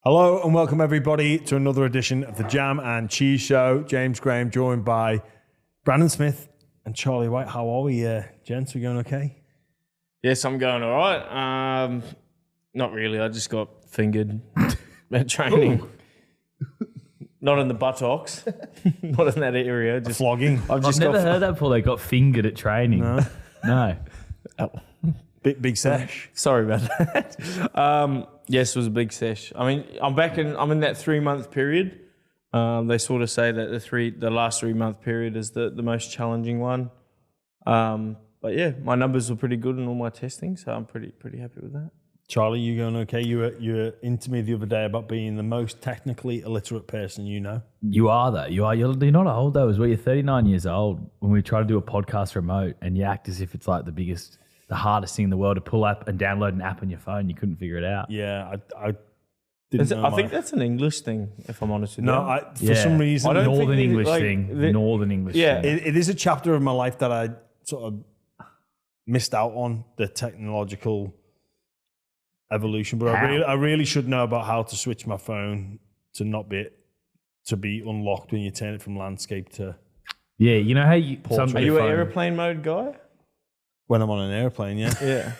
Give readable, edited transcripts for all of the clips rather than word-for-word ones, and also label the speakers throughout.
Speaker 1: Hello and welcome everybody to another edition of the Jam and Cheese Show. James Graham joined by Brandon Smith and Charlie White. How are we, gents? We going okay?
Speaker 2: Yes, I'm going all right. Not really. I just got fingered at training. Not in the buttocks. Not in that area. Just
Speaker 1: flogging.
Speaker 3: I've never heard that before. They got fingered at training. No.
Speaker 1: Oh. Big sesh.
Speaker 2: Sorry about that. Yes, it was a big sesh. I mean, I'm in that 3-month period. They sort of say that the last 3-month period is the most challenging one. But yeah, my numbers were pretty good in all my testing, so I'm pretty happy with that.
Speaker 1: Charlie, you going okay? You were into me the other day about being the most technically illiterate person you know.
Speaker 3: You are though. You are. You're not old though. As well, you're 39 years old. When we try to do a podcast remote, and you act as if it's like the hardest thing in the world to pull up and download an app on your phone. You couldn't figure it out.
Speaker 1: Yeah, I didn't know.
Speaker 2: I think that's an English thing, if I'm honest with you.
Speaker 1: No, for some reason,
Speaker 3: Northern English thing. Northern English.
Speaker 2: Yeah,
Speaker 3: thing.
Speaker 1: It is a chapter of my life that I sort of missed out on, the technological evolution. But I really should know about how to switch my phone to not be unlocked when you turn it from landscape to.
Speaker 3: Yeah, you know how
Speaker 2: are you an airplane mode guy?
Speaker 1: When I'm on an airplane, yeah.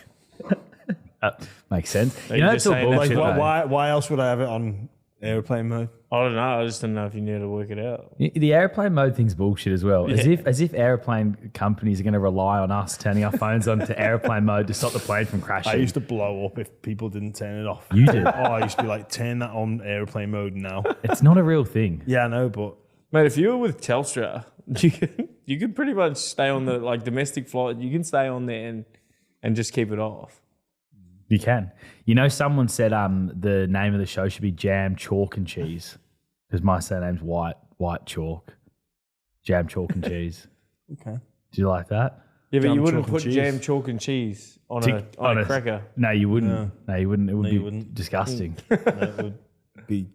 Speaker 3: Yeah. Makes sense.
Speaker 2: You know,
Speaker 3: that's all bullshit.
Speaker 1: Why else would I have it on airplane mode?
Speaker 2: I don't know. I just didn't know if you knew how to work it out.
Speaker 3: The airplane mode thing's bullshit as well.
Speaker 2: Yeah.
Speaker 3: As if airplane companies are going to rely on us turning our phones on to airplane mode to stop the plane from crashing.
Speaker 1: I used to blow up if people didn't turn it off.
Speaker 3: You did?
Speaker 1: I used to be like, turn that on airplane mode now.
Speaker 3: It's not a real thing.
Speaker 1: Yeah, I know, but
Speaker 2: Mate, if you were with Telstra, you could pretty much stay on the domestic flight. You can stay on there and just keep it off.
Speaker 3: You can. You know, someone said the name of the show should be Jam, Chalk and Cheese because my surname's White Chalk. Jam, Chalk and Cheese.
Speaker 1: Okay.
Speaker 3: Do you like that?
Speaker 2: Yeah, but
Speaker 1: Jam,
Speaker 2: you wouldn't
Speaker 1: chalk,
Speaker 2: put
Speaker 1: and
Speaker 2: jam,
Speaker 1: cheese.
Speaker 2: chalk and cheese on a cracker.
Speaker 3: No, you wouldn't. No, you wouldn't. It would be disgusting.
Speaker 1: That would be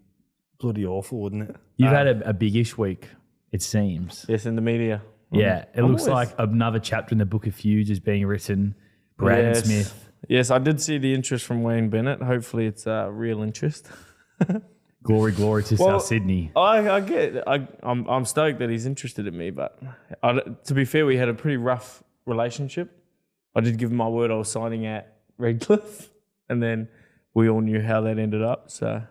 Speaker 1: bloody awful, wouldn't it?
Speaker 3: You've had a big-ish week, it seems.
Speaker 2: Yes, in the media.
Speaker 3: Yeah, it looks like another chapter in the Book of Feuds is being written. Brandon Smith.
Speaker 2: Yes, I did see the interest from Wayne Bennett. Hopefully it's real interest.
Speaker 3: Glory to South Sydney.
Speaker 2: I get it. I'm stoked that he's interested in me, but to be fair, we had a pretty rough relationship. I did give him my word I was signing at Redcliffe, and then we all knew how that ended up. So,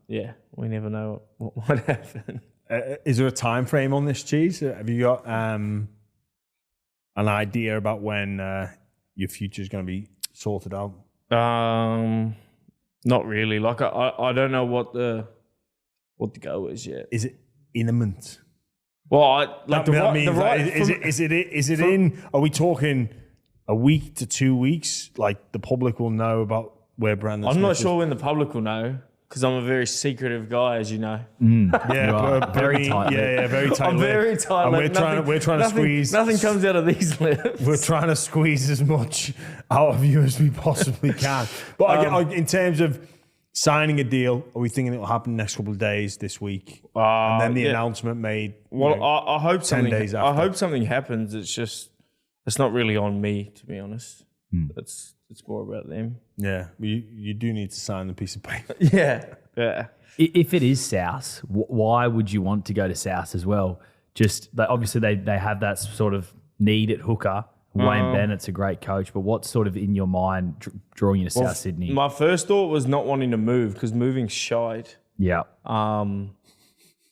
Speaker 2: yeah, we never know what might happen.
Speaker 1: Is there a time frame on this, Cheese? Have you got an idea about when your future is going to be sorted out?
Speaker 2: Not really. Like I don't know what the go is yet.
Speaker 1: Is it imminent?
Speaker 2: Well,
Speaker 1: is it in? Are we talking a week to 2 weeks? Like the public will know about where Brandon.
Speaker 2: I'm
Speaker 1: Smith
Speaker 2: not sure when the public will know because I'm a very secretive guy, as you know.
Speaker 1: Yeah, but
Speaker 3: very tight.
Speaker 1: Yeah, very tight.
Speaker 2: I'm very tight.
Speaker 1: And we're trying to squeeze.
Speaker 2: Nothing comes out of these lips.
Speaker 1: We're trying to squeeze as much out of you as we possibly can. But in terms of signing a deal, are we thinking it will happen next couple of days this week? And then the announcement made.
Speaker 2: Well, I hope
Speaker 1: 10
Speaker 2: something.
Speaker 1: days after.
Speaker 2: I hope something happens. It's not really on me, to be honest. It's more about them.
Speaker 1: Yeah, you do need to sign the piece of paper.
Speaker 2: Yeah.
Speaker 3: If it is South, why would you want to go to South as well? Just obviously they have that sort of need at hooker. Wayne Bennett's a great coach, but what's sort of in your mind drawing you to South Sydney?
Speaker 2: My first thought was not wanting to move because moving's shite.
Speaker 3: Yeah.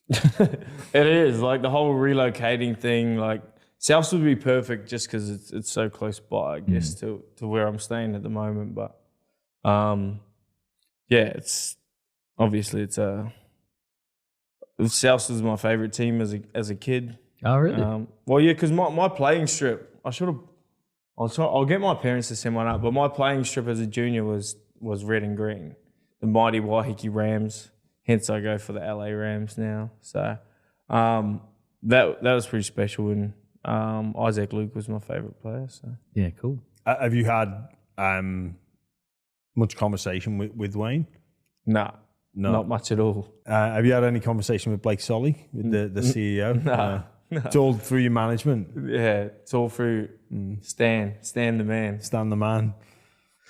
Speaker 2: It is like the whole relocating thing. Like South would be perfect just because it's so close by, I guess, to where I'm staying at the moment. But yeah, it's obviously South was my favorite team as a kid.
Speaker 3: Oh really?
Speaker 2: Well, yeah, because my playing strip, I'll get my parents to send one up, but my playing strip as a junior was red and green, the mighty Waiheke Rams. Hence, I go for the LA Rams now. So that was pretty special, and Isaac Luke was my favourite player. So
Speaker 3: yeah, cool.
Speaker 1: Have you had much conversation with Wayne?
Speaker 2: No, not much at all.
Speaker 1: Have you had any conversation with Blake Solly, with the CEO?
Speaker 2: No.
Speaker 1: It's all through your management.
Speaker 2: Yeah, it's all through Stan the man.
Speaker 1: Stan the man.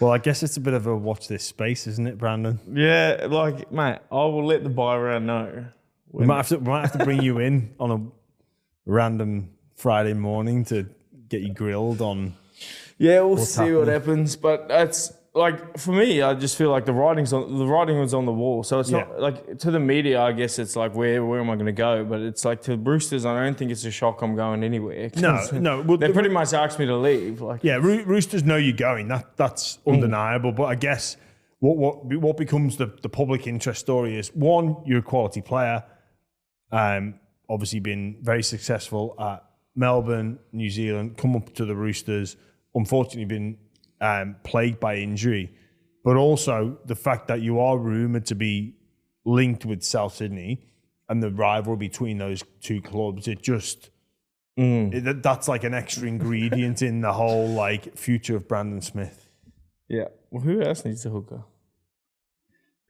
Speaker 1: Well, I guess it's a bit of a watch this space, isn't it, Brandon?
Speaker 2: Yeah, like, mate, I will let the buy round know.
Speaker 1: We might have to bring you in on a random Friday morning to get you grilled on.
Speaker 2: Yeah, we'll see what happens. But it's like, for me, I just feel like the writing was on the wall. So it's not like, to the media, I guess it's like, where am I going to go? But it's like, to the Roosters, I don't think it's a shock I'm going anywhere.
Speaker 1: No. Well,
Speaker 2: they pretty much asked me to leave. Like,
Speaker 1: yeah, Roosters know you're going. That's undeniable. But I guess what becomes the public interest story is, one, you're a quality player. Obviously been very successful at Melbourne, New Zealand, come up to the Roosters, unfortunately been plagued by injury, but also the fact that you are rumoured to be linked with South Sydney and the rivalry between those two clubs, it just, that's like an extra ingredient in the whole like future of Brandon Smith.
Speaker 2: yeah. Well, who else needs a hooker?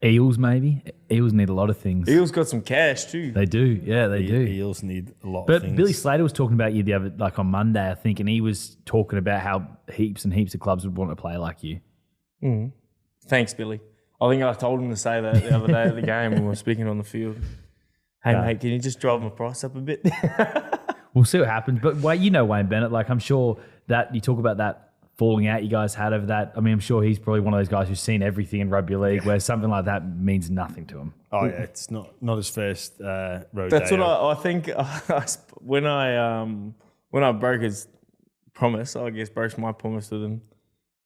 Speaker 3: Eels, maybe. Eels need a lot of things.
Speaker 2: Eels got some cash too.
Speaker 3: They do. Yeah, they do.
Speaker 1: Eels need a lot of
Speaker 3: But
Speaker 1: things.
Speaker 3: Billy Slater was talking about you the other, like on Monday, I think, and he was talking about how heaps and heaps of clubs would want to play like you.
Speaker 2: Thanks, Billy. I think I told him to say that the other day at the game when we were speaking on the field. Hey, mate, can you just drive my price up a bit?
Speaker 3: We'll see what happens. But Wayne Bennett, like I'm sure that you talk about that falling out you guys had over that. I mean, I'm sure he's probably one of those guys who's seen everything in rugby league where something like that means nothing to him.
Speaker 1: Oh yeah, it's not his first rodeo.
Speaker 2: That's what I think. When I broke his promise, I guess broke my promise with him.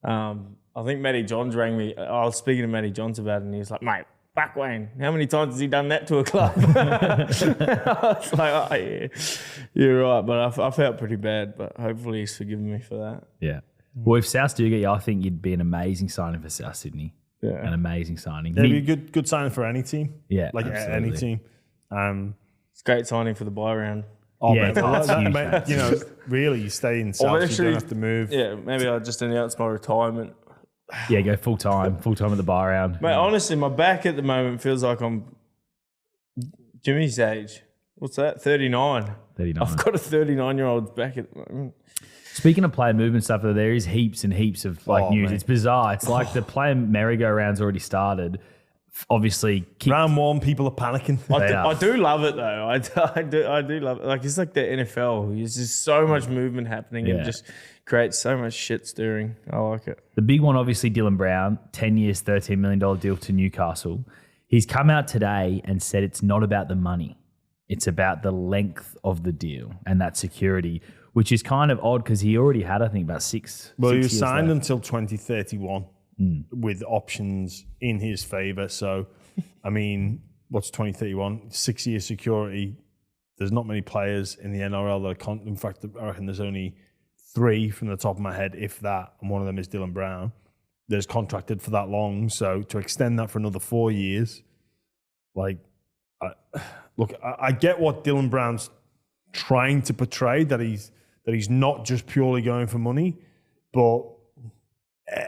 Speaker 2: I think Matty Johns rang me. I was speaking to Matty Johns about it, and he was like, "Mate, fuck Wayne. How many times has he done that to a club?" I was like, "Oh yeah, you're right." But I felt pretty bad. But hopefully he's forgiven me for that.
Speaker 3: Yeah. Well, if South do get you, I think you'd be an amazing signing for South Sydney.
Speaker 2: Yeah.
Speaker 3: An amazing signing.
Speaker 1: It'd be a good signing for any team.
Speaker 3: Yeah,
Speaker 1: like any team.
Speaker 2: It's a great signing for the buy round.
Speaker 1: Oh,
Speaker 3: Yeah,
Speaker 1: mate,
Speaker 3: that's huge, mate.
Speaker 1: you know, really, you stay in South, you don't have to move.
Speaker 2: Yeah, maybe I'll just announce my retirement.
Speaker 3: Yeah, go full time at the bar round.
Speaker 2: Mate, honestly, my back at the moment feels like I'm Jimmy's age. What's that? 39.
Speaker 3: 39.
Speaker 2: I've got a 39-year-old's back at the moment.
Speaker 3: Speaking of player movement stuff, though, there is heaps and heaps of news.
Speaker 1: mate.
Speaker 3: It's bizarre. It's like the player merry-go-round's already started. Obviously,
Speaker 1: Round one, people are panicking.
Speaker 2: I do love it though. I do love it. Like it's like the NFL. There's just so much movement happening and just creates so much shit stirring. I like it.
Speaker 3: the big one, obviously, Dylan Brown, 10 years, $13 million deal to Newcastle. He's come out today and said it's not about the money. It's about the length of the deal and that security, which is kind of odd because he already had, I think, about six.
Speaker 1: Well, he
Speaker 3: six
Speaker 1: was
Speaker 3: years
Speaker 1: signed
Speaker 3: left.
Speaker 1: until 2031 with options in his favour. So, I mean, what's 2031? 6 year security. There's not many players in the NRL that are in fact, I reckon there's only 3 from the top of my head, if that, and one of them is Dylan Brown. There's contracted for that long. So to extend that for another 4 years, like, I get what Dylan Brown's trying to portray, that he's not just purely going for money, but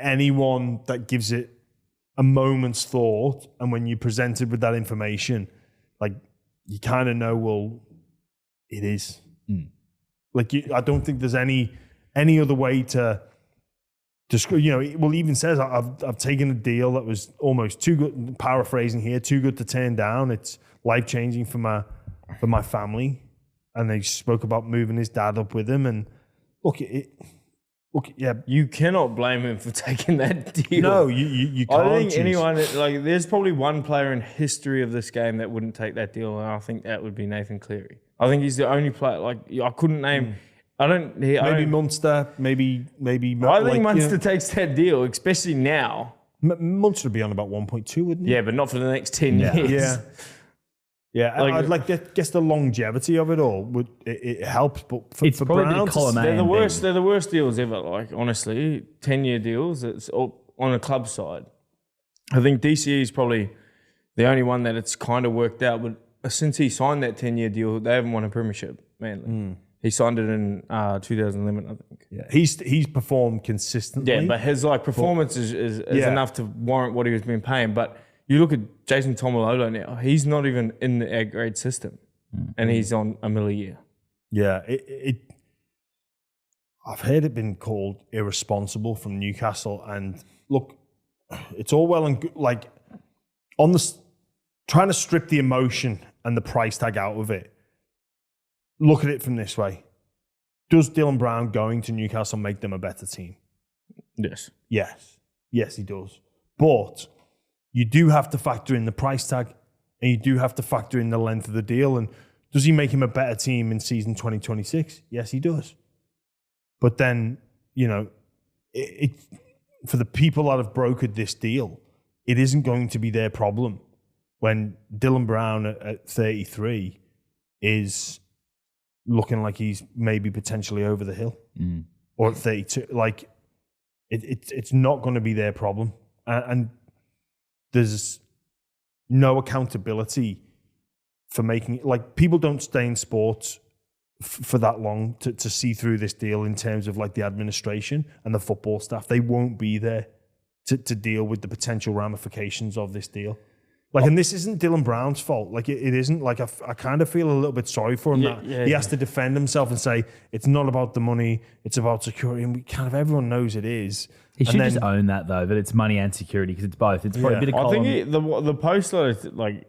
Speaker 1: anyone that gives it a moment's thought, and when you're presented with that information, like you kind of know, well, it is. Like I don't think there's any other way to describe. You know, well, he even says I've taken a deal that was almost too good. Paraphrasing here, too good to turn down. It's life changing for my family, and they spoke about moving his dad up with him. And look, yeah,
Speaker 2: You cannot blame him for taking that deal.
Speaker 1: no, you can't.
Speaker 2: I think
Speaker 1: choose.
Speaker 2: anyone, like, there's probably one player in history of this game that wouldn't take that deal, and I think that would be Nathan Cleary. I think he's the only player. Like, I couldn't name.
Speaker 1: Maybe Munster, maybe.
Speaker 2: I think Munster takes that deal, especially now.
Speaker 1: Munster would be on about 1.2, wouldn't he?
Speaker 2: Yeah, but not for the next 10 years.
Speaker 1: Yeah,
Speaker 2: Like-
Speaker 1: I'd like guess the longevity of it all would it helps, but for
Speaker 3: probably
Speaker 1: Brown,
Speaker 3: the column A
Speaker 2: They're the
Speaker 3: and B.
Speaker 2: worst. They're the worst deals ever. Like, honestly, 10-year deals. It's all on a club side. I think DCE is probably the only one that it's kind of worked out. But since he signed that 10-year deal, they haven't won a premiership. Mainly, he signed it in 2011, I think.
Speaker 1: yeah, he's performed consistently.
Speaker 2: Yeah, but his like performance is enough to warrant what he was being paying. But you look at Jason Tomalolo now; he's not even in the A grade system, and he's on $1 million a year.
Speaker 1: Yeah, I've heard it been called irresponsible from Newcastle. And look, it's all well and good, like on the trying to strip the emotion and the price tag out of it. Look at it from this way. Does Dylan Brown going to Newcastle make them a better team?
Speaker 2: Yes.
Speaker 1: Yes, he does. But you do have to factor in the price tag, and you do have to factor in the length of the deal. And does he make him a better team in season 2026? Yes, he does. But then, it for the people that have brokered this deal, it isn't going to be their problem when Dylan Brown at 33 is looking like he's maybe potentially over the hill, or at 32. Like, it's not going to be their problem. And there's no accountability for making, like, people don't stay in sports for that long to see through this deal in terms of like the administration and the football staff. They won't be there to deal with the potential ramifications of this deal. Like, and this isn't Dylan Brown's fault. Like, it isn't. Like, I kind of feel a little bit sorry for him that he has to defend himself and say, it's not about the money, it's about security. And everyone knows it is.
Speaker 3: He should just own that, though, that it's money and security, because it's both. It's probably a bit of column.
Speaker 2: I think the post, like,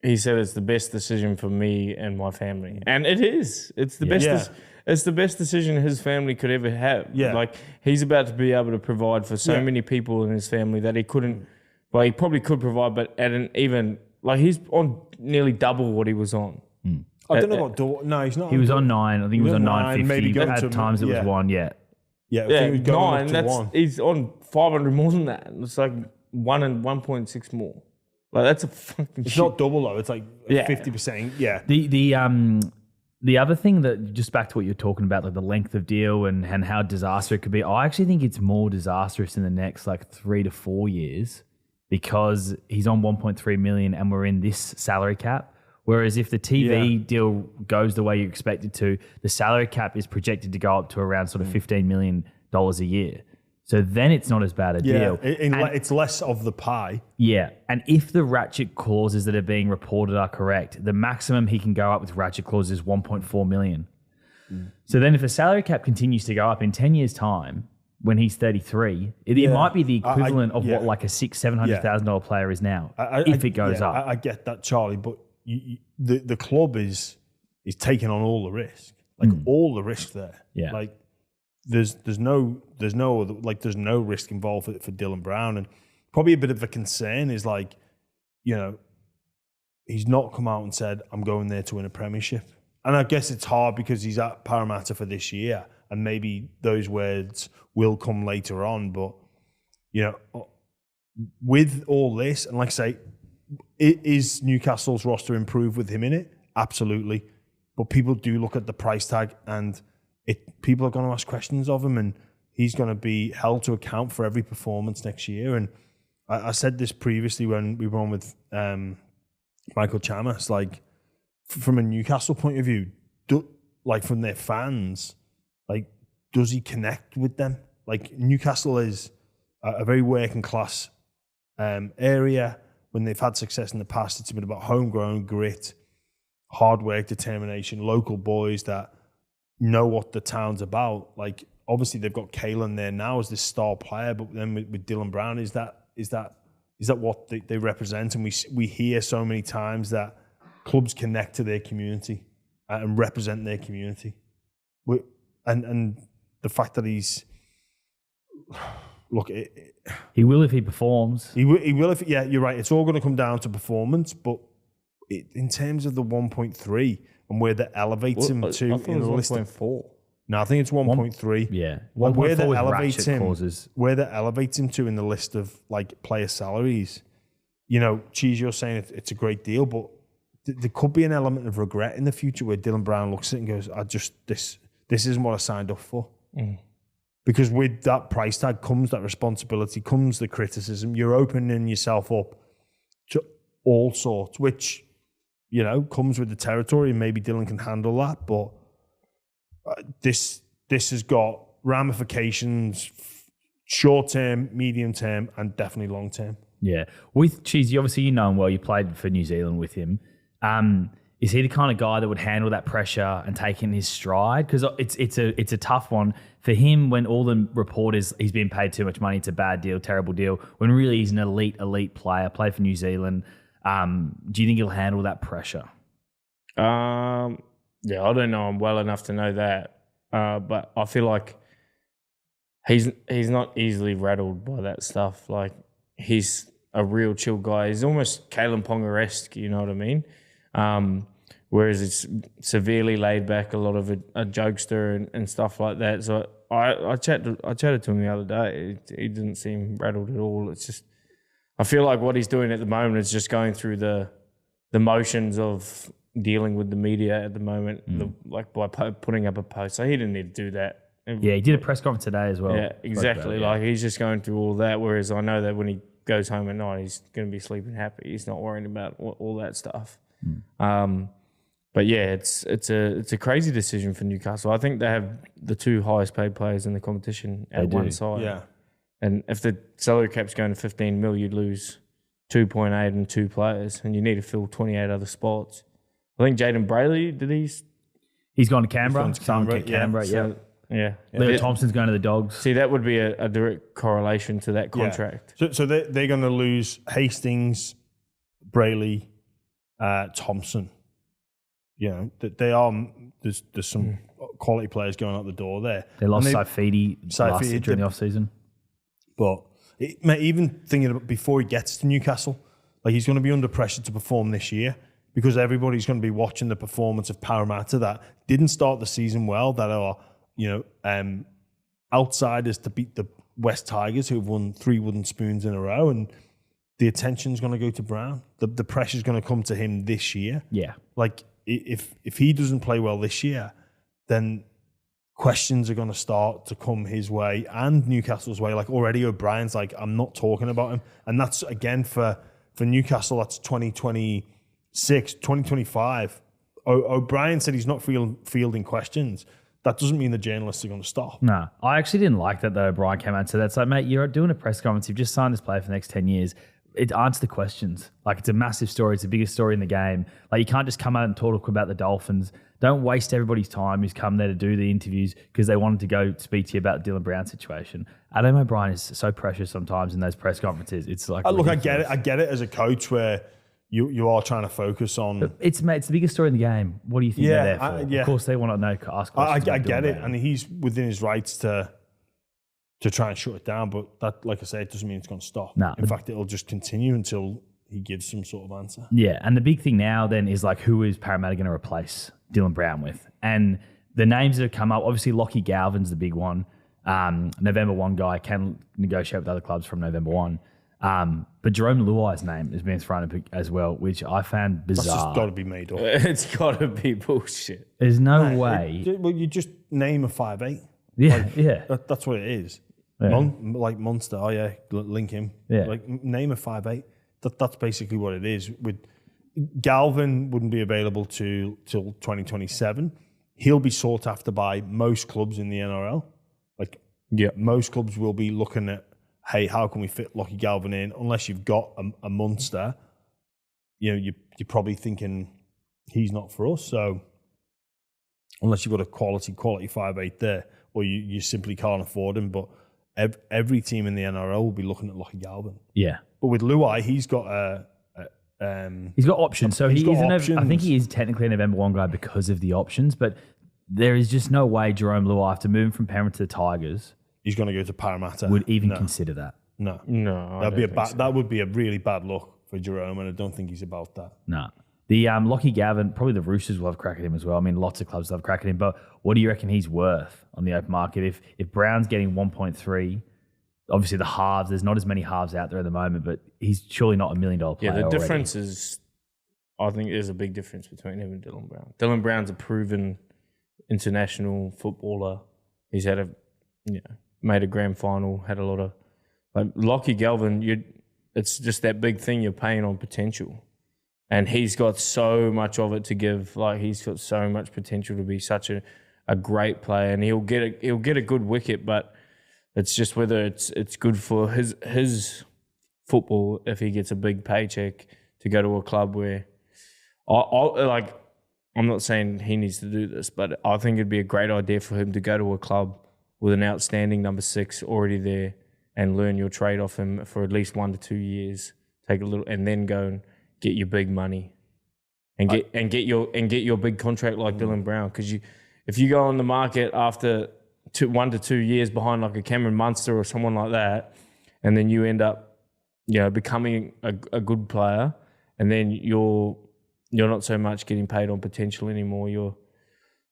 Speaker 2: he said it's the best decision for me and my family. And it is. It's the best. It's the best decision his family could ever have.
Speaker 1: Yeah.
Speaker 2: Like, he's about to be able to provide for so many people in his family that he couldn't. Well, he probably could provide, but at an even, like, he's on nearly double what he was on.
Speaker 1: I don't know what. No, he's not.
Speaker 3: He was on 9. I think he was on 950.
Speaker 1: maybe
Speaker 3: At times it was 1. Yeah.
Speaker 1: Yeah, I think he was going up to 1.
Speaker 2: He's on 500 more than that. It's like 1.6 more. Like, that's a fucking.
Speaker 1: It's not double though. It's like 50%. Yeah.
Speaker 3: The other thing that, just back to what you're talking about, like the length of deal and how disastrous it could be, I actually think it's more disastrous in the next like 3 to 4 years, because he's on 1.3 million and we're in this salary cap. Whereas if the TV deal goes the way you expect it to, the salary cap is projected to go up to around sort of $15 million a year. So then it's not as bad a deal.
Speaker 1: It's less of the pie.
Speaker 3: Yeah. And if the ratchet clauses that are being reported are correct, the maximum he can go up with ratchet clauses is 1.4 million. So then if the salary cap continues to go up in 10 years' time, when he's 33, it might be the equivalent of what like a $600,000-$700,000 player is now, if it goes up.
Speaker 1: I get that, Charlie, but the club is taking on all the risk, like all the risk there.
Speaker 3: Yeah,
Speaker 1: like there's no risk involved for Dylan Brown, and probably a bit of a concern is like, he's not come out and said I'm going there to win a premiership, and I guess it's hard because he's at Parramatta for this year. And maybe those words will come later on. But, with all this, and like I say, is Newcastle's roster improved with him in it? Absolutely. But people do look at the price tag, and people are going to ask questions of him, and he's going to be held to account for every performance next year. And I said this previously when we were on with Michael Chamas, like, from a Newcastle point of view, like from their fans, like, does he connect with them? Like, Newcastle is a very working class area. When they've had success in the past, it's been about homegrown grit, hard work, determination, local boys that know what the town's about. Like, obviously they've got Kalen there now as this star player, but then with Dylan Brown, is that what they represent? And we hear so many times that clubs connect to their community and represent their community. And the fact that he's
Speaker 3: he will if he performs.
Speaker 1: He will if you're right. It's all going to come down to performance, but in terms of the 1.3 and where that elevates him to in the list
Speaker 2: 1.4.
Speaker 1: No, I think it's 1.3.
Speaker 3: Yeah,
Speaker 1: 1.4 where that elevates him.
Speaker 3: Clauses.
Speaker 1: Where that elevates him to in the list of like player salaries. Cheese, you're saying it's a great deal, but there could be an element of regret in the future where Dylan Brown looks at it and goes, this isn't what I signed up for. Because with that price tag comes that responsibility, comes the criticism. You're opening yourself up to all sorts, which, comes with the territory, and maybe Dylan can handle that. But this has got ramifications, short term, medium term, and definitely long term.
Speaker 3: Yeah. With Cheesy, obviously you know him well. You played for New Zealand with him. is he the kind of guy that would handle that pressure and take in his stride? Because it's a tough one for him when all the reporters, he's been paid too much money, it's a bad deal, terrible deal, when really he's an elite player, played for New Zealand. Do you think he'll handle that pressure?
Speaker 2: Yeah, I don't know him well enough to know that. But I feel like he's not easily rattled by that stuff. Like, he's a real chill guy. He's almost Kalen Ponga-esque, you know what I mean? Whereas it's severely laid back, a lot of a jokester and stuff like that. So I chatted to him the other day. He didn't seem rattled at all. It's just, I feel like what he's doing at the moment is just going through the motions of dealing with the media at the moment, like by putting up a post. So he didn't need to do that.
Speaker 3: Yeah, he did a press conference today as well.
Speaker 2: Yeah, exactly. Like, he's just going through all that. Whereas I know that when he goes home at night, he's going to be sleeping happy. He's not worrying about all that stuff. But yeah, it's a crazy decision for Newcastle. I think they have the two highest paid players in the competition at one side.
Speaker 1: Yeah.
Speaker 2: And if the salary cap's going to 15 mil, you'd lose 2.8 and 2 players, and you need to fill 28 other spots. I think Jaden Brayley,
Speaker 3: He's gone to Canberra.
Speaker 1: He's gone to Canberra,
Speaker 2: yeah.
Speaker 3: Leo Thompson's going to the Dogs.
Speaker 2: See, that would be a direct correlation to that contract.
Speaker 1: Yeah. So they're going to lose Hastings, Brayley, Thompson. You know, they are. There's some quality players going out the door there.
Speaker 3: They lost Saifidi last year during the off season.
Speaker 1: But even thinking about before he gets to Newcastle, like, he's going to be under pressure to perform this year because everybody's going to be watching the performance of Parramatta that didn't start the season well, that are, you know, outsiders to beat the West Tigers, who've won 3 wooden spoons in a row, and the attention's going to go to Brown. The pressure's going to come to him this year.
Speaker 3: Yeah,
Speaker 1: like, if he doesn't play well this year, then questions are going to start to come his way and Newcastle's way. Like, already O'Brien's like, I'm not talking about him. And that's, again, for Newcastle, that's 2026, 2025. O'Brien said he's not fielding questions. That doesn't mean the journalists are going to stop.
Speaker 3: No, I actually didn't like that, though. O'Brien came out and said that. It's like, mate, you're doing a press conference. You've just signed this player for the next 10 years. It answers the questions. Like, it's a massive story. It's the biggest story in the game. Like, you can't just come out and talk about the Dolphins. Don't waste everybody's time who's come there to do the interviews because they wanted to go speak to you about the Dylan Brown situation. Adam O'Brien is so precious sometimes in those press conferences. It's like,
Speaker 1: look, I get it. I get it as a coach where you are trying to focus on.
Speaker 3: But it's the biggest story in the game. What do you think they're there for? Of course, they want to know. Ask questions.
Speaker 1: I get it, and he's within his rights to try and shut it down. But that, like I say, it doesn't mean it's going to stop.
Speaker 3: No.
Speaker 1: In fact, it'll just continue until he gives some sort of answer.
Speaker 3: Yeah, and the big thing now then is, like, who is Parramatta going to replace Dylan Brown with? And the names that have come up, obviously Lockie Galvin's the big one. November 1 guy can negotiate with other clubs from November 1. But Jerome Luai's name has been thrown up as well, which I found bizarre.
Speaker 1: That's just got to be made up.
Speaker 2: It's got to be bullshit.
Speaker 3: There's no way.
Speaker 1: Well, you just name a 5'8".
Speaker 3: Yeah, yeah.
Speaker 1: That's what it is.
Speaker 3: Yeah.
Speaker 1: Like Munster, link him.
Speaker 3: Yeah.
Speaker 1: Like, name a 5'8". That's basically what it is. With Galvin wouldn't be available till 2027. He'll be sought after by most clubs in the NRL. Like, most clubs will be looking at, hey, how can we fit Lockie Galvin in? Unless you've got a Munster, you know, you're probably thinking he's not for us. So unless you've got a quality 5'8" there, or you simply can't afford him. But every team in the NRL will be looking at Lockie Galvin.
Speaker 3: Yeah.
Speaker 1: But with Luai, he's got
Speaker 3: he's got options. So he is
Speaker 1: options.
Speaker 3: I think he is technically a November 1 guy because of the options, but there is just no way Jerome Luai, after moving from Parramatta to the Tigers,
Speaker 1: he's going to go to Parramatta.
Speaker 3: would even consider that.
Speaker 1: No.
Speaker 2: So.
Speaker 1: That would be a really bad look for Jerome, and I don't think he's about that.
Speaker 3: No. The Lockie Galvin, probably the Roosters will have a crack at him as well. I mean, lots of clubs will have a crack at him, but what do you reckon he's worth on the open market? If Brown's getting 1.3, obviously the halves, there's not as many halves out there at the moment, but he's surely not $1 million player.
Speaker 2: Yeah, the
Speaker 3: already.
Speaker 2: difference is, I think there's a big difference between him and Dylan Brown. Dylan Brown's a proven international footballer. He's had made a grand final, had a lot of, like, Lockie Galvin, it's just that big thing you're paying on potential. And he's got so much of it to give. Like, he's got so much potential to be such a great player, and he'll get a good wicket, but it's just whether it's good for his football if he gets a big paycheck to go to a club where I'm not saying he needs to do this, but I think it'd be a great idea for him to go to a club with an outstanding number 6 already there and learn your trade off him for at least 1 to 2 years. Take a little, and then go and get your big money, and get your big contract like Dylan Brown. Because if you go on the market after 1 to 2 years behind like a Cameron Munster or someone like that, and then you end up, becoming a good player, and then you're not so much getting paid on potential anymore. You're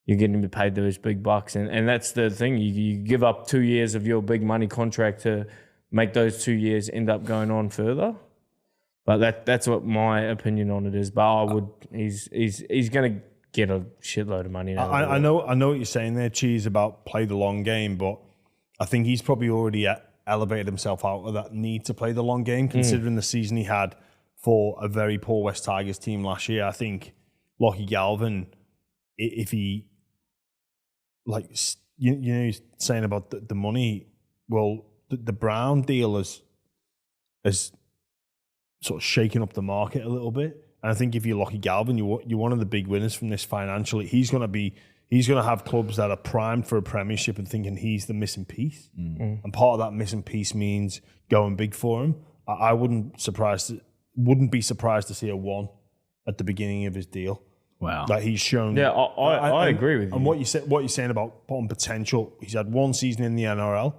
Speaker 2: getting paid those big bucks, and that's the thing. You give up 2 years of your big money contract to make those 2 years end up going on further. But that's what my opinion on it is. But he's going to get a shitload of money.
Speaker 1: I know what you're saying there, Cheese, about play the long game, but I think he's probably already elevated himself out of that need to play the long game, considering the season he had for a very poor West Tigers team last year. I think Lockie Galvin, if he, like, he's saying about the money, well, the Brown deal is sort of shaking up the market a little bit. And I think if you're Lockie Galvin, you're one of the big winners from this financially. He's going to have clubs that are primed for a premiership and thinking he's the missing piece. And part of that missing piece means going big for him. I wouldn't be surprised to see a 1 at the beginning of his deal.
Speaker 3: Wow.
Speaker 1: Like he's shown.
Speaker 2: Yeah, I agree with you.
Speaker 1: And what you're saying about potential, he's had 1 season in the NRL,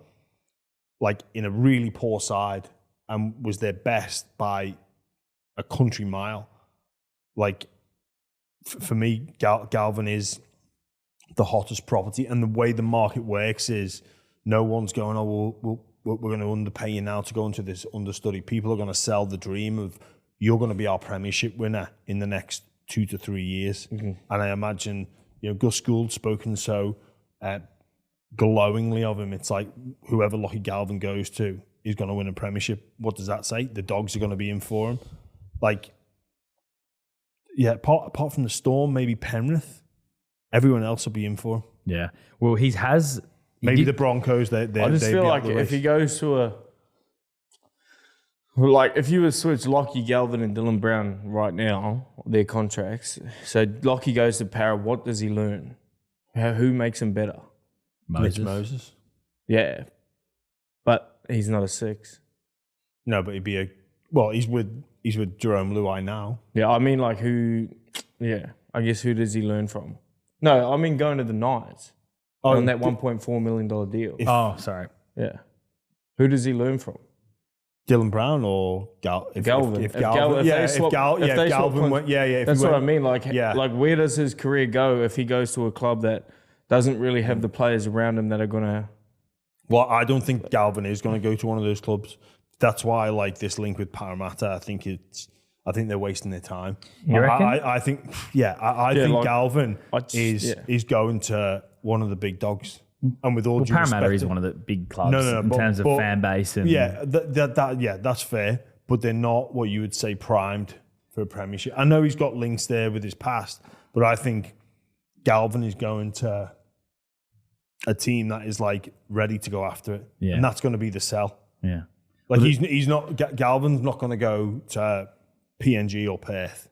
Speaker 1: like in a really poor side, and was their best by a country mile. Like, for me, Galvin is the hottest property. And the way the market works is no one's going, we're going to underpay you now to go into this understudy. People are going to sell the dream of, you're going to be our premiership winner in the next 2 to 3 years. And I imagine, Gus Gould's spoken so glowingly of him. It's like whoever Lockie Galvin goes to is going to win a premiership. What does that say? The Dogs are going to be in for him. Like, yeah, apart from the Storm, maybe Penrith, everyone else will be in for him.
Speaker 3: Yeah. Well,
Speaker 1: Maybe the Broncos. I
Speaker 2: just feel like if he goes to if you would switch Lockie Galvin and Dylan Brown right now, their contracts. So Lockie goes to Para. What does he learn? Who makes him better?
Speaker 1: Moses.
Speaker 2: Yeah, but he's not a 6.
Speaker 1: No, but he'd be he's with Jerome Luai now.
Speaker 2: Yeah, I mean, like, who? Yeah, I guess who does he learn from? No, I mean going to the Knights on that $1.4 million deal.
Speaker 3: Sorry.
Speaker 2: Yeah, who does he learn from?
Speaker 1: Dylan Brown or
Speaker 2: Galvin?
Speaker 1: If Galvin went,
Speaker 2: that's what I mean. Like, where does his career go if he goes to a club that doesn't really have the players around him that are gonna?
Speaker 1: Well, I don't think Galvin is going to go to one of those clubs. That's why I like this link with Parramatta. I think they're wasting their time.
Speaker 3: You reckon?
Speaker 1: I think Galvin is going to one of the big dogs. And with all due respect,
Speaker 3: Parramatta is one of the big clubs in terms of fan base. And
Speaker 1: that's fair. But they're not what you would say primed for a premiership. I know he's got links there with his past, but I think Galvin is going to a team that is like ready to go after it, and that's going to be the sell.
Speaker 3: Yeah,
Speaker 1: like he's not. Galvin's not going to go to PNG or Perth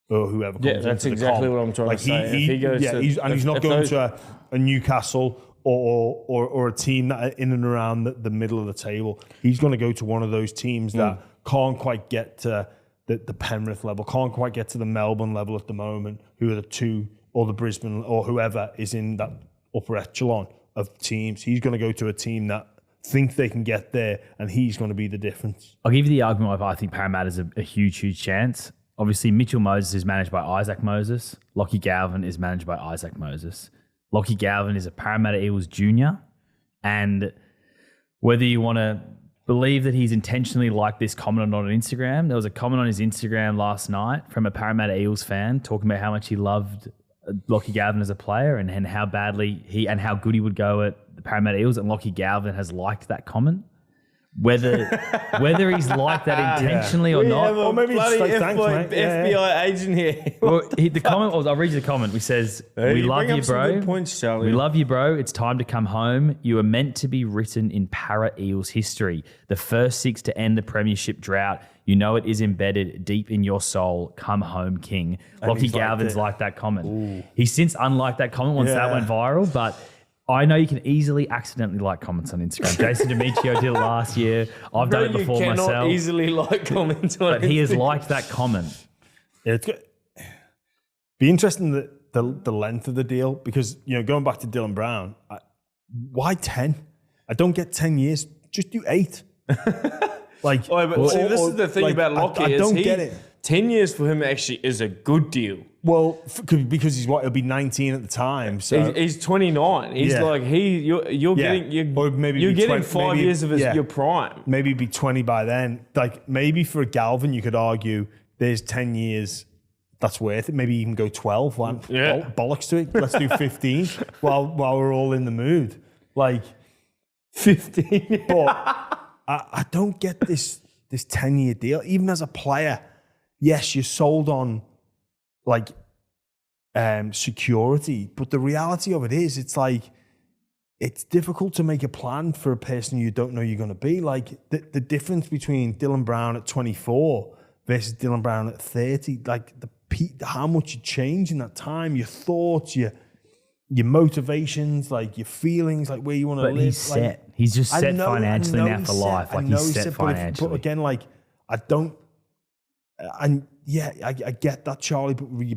Speaker 1: or whoever.
Speaker 2: Yeah, that's exactly what I'm trying to say.
Speaker 1: He's not going to a Newcastle or a team that are in and around the middle of the table. He's going to go to one of those teams that can't quite get to the Penrith level, can't quite get to the Melbourne level at the moment, who are the 2, or the Brisbane, or whoever is in that upper echelon of teams. He's going to go to a team that think they can get there, and he's going to be the difference.
Speaker 3: I'll give you the argument of I think Parramatta's a huge, huge chance. Obviously, Mitchell Moses is managed by Isaac Moses. Lockie Galvin is managed by Isaac Moses. Lockie Galvin is a Parramatta Eels junior, and whether you want to believe that he's intentionally like this comment on Instagram, there was a comment on his Instagram last night from a Parramatta Eels fan talking about how much he loved Lockie Galvin as a player and how badly and how good he would go at the Parramatta Eels, and Lockie Galvin has liked that comment. Whether he's like that intentionally or not.
Speaker 2: Or maybe bloody FBI agent here.
Speaker 3: Well, the comment was, I'll read you the comment. He says, we love you, bro.
Speaker 2: Good points, Charlie.
Speaker 3: We love you, bro. It's time to come home. You are meant to be written in Para Eels history. The first 6 to end the premiership drought. You know it is embedded deep in your soul. Come home, king. Lockie Galvin's liked that comment.
Speaker 1: Ooh.
Speaker 3: He's since unliked that comment once that went viral, but I know you can easily accidentally like comments on Instagram. Jason Demetrio did it last year. I've done it before myself.
Speaker 2: You cannot easily like comments on
Speaker 3: But he has liked that comment.
Speaker 1: Yeah, it's good. Be interesting the length of the deal, because going back to Dylan Brown, why 10? I don't get 10 years. Just do 8. Like,
Speaker 2: this is the thing about Lockie.
Speaker 1: I don't get it.
Speaker 2: 10 years for him actually is a good deal.
Speaker 1: Well, because he'll be 19 at the time. So
Speaker 2: he's 29. He's you're getting 5 years of your prime.
Speaker 1: Maybe be 20 by then. Like, maybe for a Galvin, you could argue there's 10 years. That's worth it. Maybe even go 12. Bollocks to it. Let's do 15 while we're all in the mood. Like
Speaker 2: 15.
Speaker 1: But I don't get this 10-year deal. Even as a player, yes, you're sold on like security, but the reality of it is, it's difficult to make a plan for a person you don't know you're going to be. Like the difference between Dylan Brown at 24 versus Dylan Brown at 30, like how much you change in that time, your thoughts, your motivations, like your feelings, like where you want to live.
Speaker 3: But he's set. He's just set financially now for life. Like he's set financially.
Speaker 1: But again, like I get that, Charlie. But you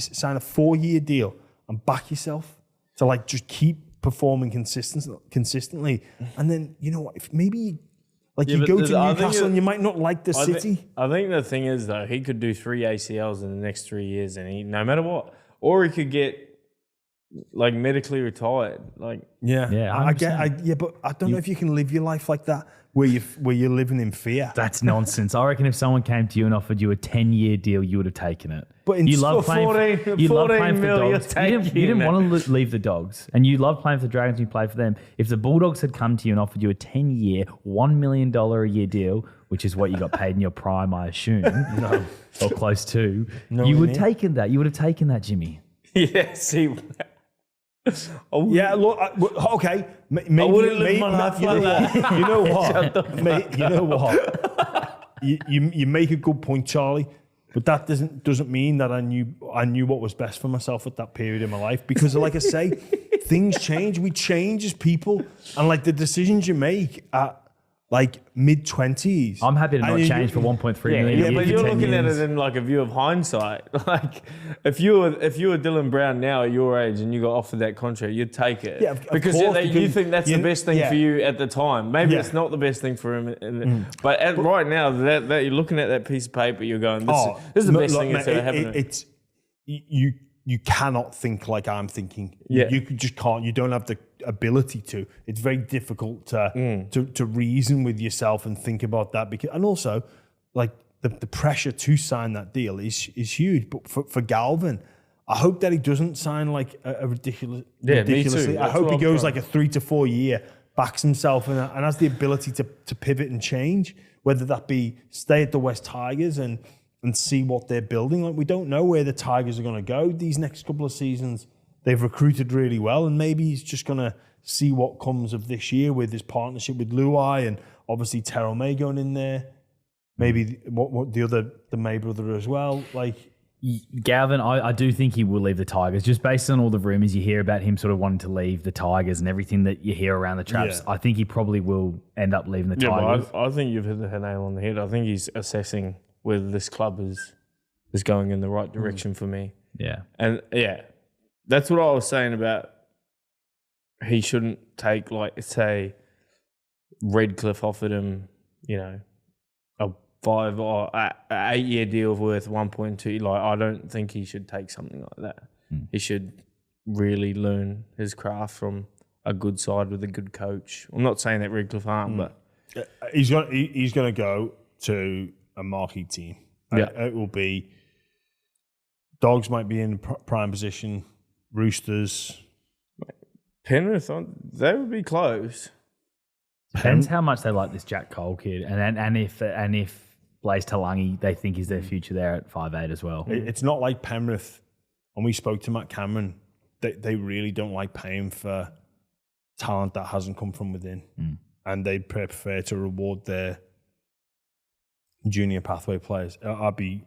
Speaker 1: sign a 4-year deal and back yourself to like just keep performing consistently. And then if maybe you go to Newcastle and you might not like the city.
Speaker 2: I think the thing is though, he could do 3 ACLs in the next 3 years, and no matter what, or he could get like medically retired. Like
Speaker 1: I get, but I don't know if you can live your life like that where you're living in fear.
Speaker 3: That's nonsense. I reckon if someone came to you and offered you a 10-year deal, you would have taken it.
Speaker 1: But
Speaker 3: you love playing for the Dogs. You didn't want to leave the Dogs, and you love playing for the Dragons. You played for them. If the Bulldogs had come to you and offered you a 10-year, $1 million a year deal, which is what you got paid in your prime, I assume, or close to, you would have taken that. You would have taken that, Jimmy.
Speaker 2: Yeah. See.
Speaker 1: Yeah, look, okay. Maybe,
Speaker 2: I wouldn't live my life like that.
Speaker 1: You know what? You know what? You make a good point, Charlie. But that doesn't mean that I knew what was best for myself at that period in my life. Because, like I say, things change. We change as people, and like the decisions you make at like mid-20s.
Speaker 3: I'm happy to not change for 1.3 million.
Speaker 2: Yeah, but you're looking at it in like a view of hindsight. Like if you were Dylan Brown now at your age and you got offered that contract, you'd take it.
Speaker 1: Yeah,
Speaker 2: because you think that's the best thing for you at the time. Maybe it's not the best thing for him. But right now, that you're looking at that piece of paper, you're going, this is the best thing that's ever happened.
Speaker 1: It's you cannot think like I'm thinking.
Speaker 2: Yeah.
Speaker 1: You just can't. You don't have the ability to. It's very difficult to reason with yourself and think about that, and also like the pressure to sign that deal is huge. But for Galvin, I hope that he doesn't sign like a ridiculously.
Speaker 2: Me too.
Speaker 1: I hope he goes like a 3 to 4 year, backs himself and has the ability to pivot and change, whether that be stay at the West Tigers and see what they're building. Like we don't know where the Tigers are going to go these next couple of seasons. They've recruited really well, and maybe he's just going to see what comes of this year with his partnership with Luai and obviously Terrell May going in there. Maybe what the May brother as well. Like
Speaker 3: Galvin, I do think he will leave the Tigers, just based on all the rumours you hear about him sort of wanting to leave the Tigers and everything that you hear around the traps. Yeah. I think he probably will end up leaving the Tigers.
Speaker 2: But I think you've hit the nail on the head. I think he's assessing whether this club is going in the right direction for me.
Speaker 3: Yeah.
Speaker 2: And that's what I was saying about he shouldn't take, like, say, Redcliffe offered him, a 5 or 8 year deal worth 1.2. Like, I don't think he should take something like that. He should really learn his craft from a good side with a good coach. I'm not saying that Redcliffe aren't, but
Speaker 1: he's going to go to a marquee team.
Speaker 2: Yeah.
Speaker 1: It will be Dogs might be in prime position, Roosters.
Speaker 2: Penrith, they would be close.
Speaker 3: Depends how much they like this Jack Cole kid, and if Blaise Talangi they think is their future there at 5'8" as well.
Speaker 1: It's not like Penrith, and we spoke to Matt Cameron. They really don't like paying for talent that hasn't come from within, and they prefer to reward their junior pathway players. I'd be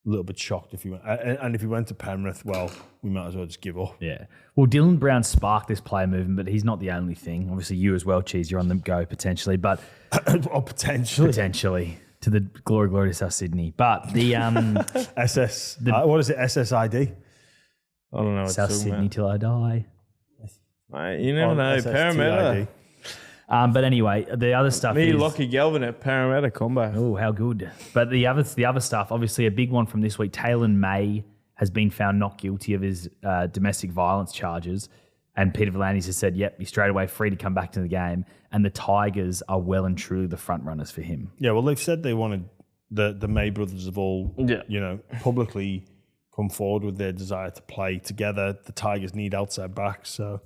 Speaker 1: a little bit shocked if he went. And if he went to Penrith, well, we might as well just give up.
Speaker 3: Yeah. Well, Dylan Brown sparked this player movement, but he's not the only thing. Obviously, you as well, Cheese. You're on the go potentially, but potentially to the glory to South Sydney. But the
Speaker 1: what is it? SSID.
Speaker 2: I don't know.
Speaker 3: South Sydney till I die.
Speaker 2: Mate, you never know.
Speaker 1: SSTID.
Speaker 2: Parramatta.
Speaker 3: But anyway, the other stuff
Speaker 2: Me,
Speaker 3: is...
Speaker 2: Lockie Galvin at Parramatta combo.
Speaker 3: Oh, how good. But the other stuff, obviously a big one from this week, Taylor May has been found not guilty of his domestic violence charges. And Peter V'landys has said, yep, he's straight away free to come back to the game. And the Tigers are well and truly the front runners for him.
Speaker 1: Yeah, well, they've said they wanted the May brothers have all, publicly come forward with their desire to play together. The Tigers need outside backs, so...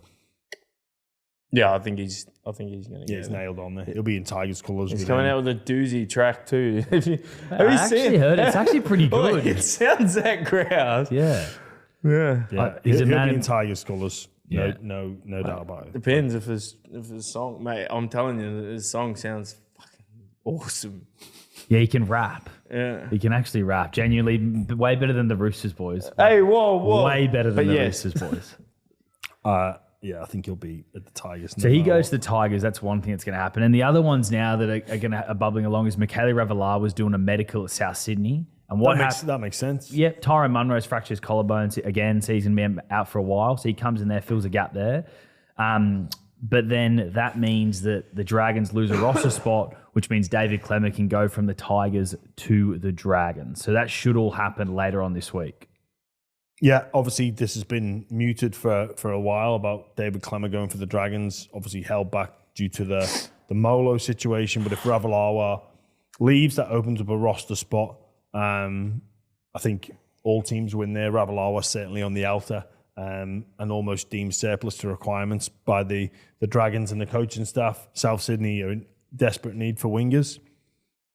Speaker 2: Yeah, I think he's going to get
Speaker 1: he's nailed on there. He'll be in Tigers colours.
Speaker 2: He's coming out with a doozy track too.
Speaker 3: I actually heard it. It's actually pretty good.
Speaker 2: It sounds that crowd.
Speaker 3: Yeah.
Speaker 1: Yeah,
Speaker 3: he's
Speaker 1: he'll
Speaker 3: a man
Speaker 1: be in Tigers colours.
Speaker 3: Yeah.
Speaker 1: No doubt about it.
Speaker 2: Depends if his song, mate. I'm telling you, his song sounds fucking awesome.
Speaker 3: Yeah, he can rap.
Speaker 2: Yeah.
Speaker 3: He can actually rap. Genuinely, way better than the Roosters boys.
Speaker 2: Hey, whoa.
Speaker 3: Way better than the Roosters boys.
Speaker 1: Yeah, I think he'll be at the Tigers.
Speaker 3: So he goes to the Tigers. That's one thing that's going to happen. And the other ones now that are bubbling along is Michaeli Ravalawa was doing a medical at South Sydney. And what
Speaker 1: that makes sense.
Speaker 3: Yep, Tyrone Munro's fractured his collarbone again. So he's going to be out for a while. So he comes in there, fills a gap there. But then that means that the Dragons lose a roster spot, which means David Klemmer can go from the Tigers to the Dragons. So that should all happen later on this week.
Speaker 1: Yeah, obviously this has been muted for a while about David Klemmer going for the Dragons. Obviously held back due to the Molo situation. But if Ravalawa leaves, that opens up a roster spot. I think all teams win there. Ravalawa certainly on the outer and almost deemed surplus to requirements by the Dragons and the coaching staff. South Sydney are in desperate need for wingers.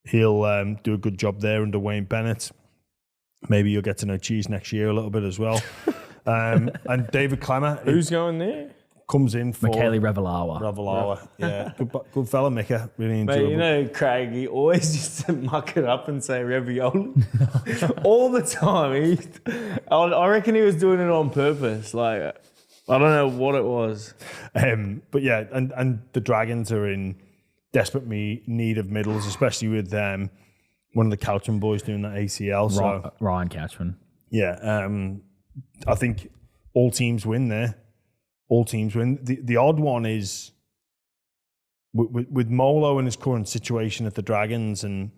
Speaker 1: He'll do a good job there under Wayne Bennett. Maybe you'll get to know Cheese next year a little bit as well. And David Klemmer.
Speaker 2: Who's going there?
Speaker 1: Comes in for...
Speaker 3: Michaeli Ravalawa.
Speaker 1: Yeah. Good fella, Mika. Really enjoyable.
Speaker 2: Mate, you know, Craig, he always used to muck it up and say ravioli. All the time. I reckon he was doing it on purpose. Like, I don't know what it was.
Speaker 1: But yeah, and the Dragons are in desperate need of middles, especially with one of the Couchman boys doing that ACL. So
Speaker 3: Ryan Couchman.
Speaker 1: Yeah, I think all teams win there. All teams win. The odd one is with Molo and his current situation at the Dragons, and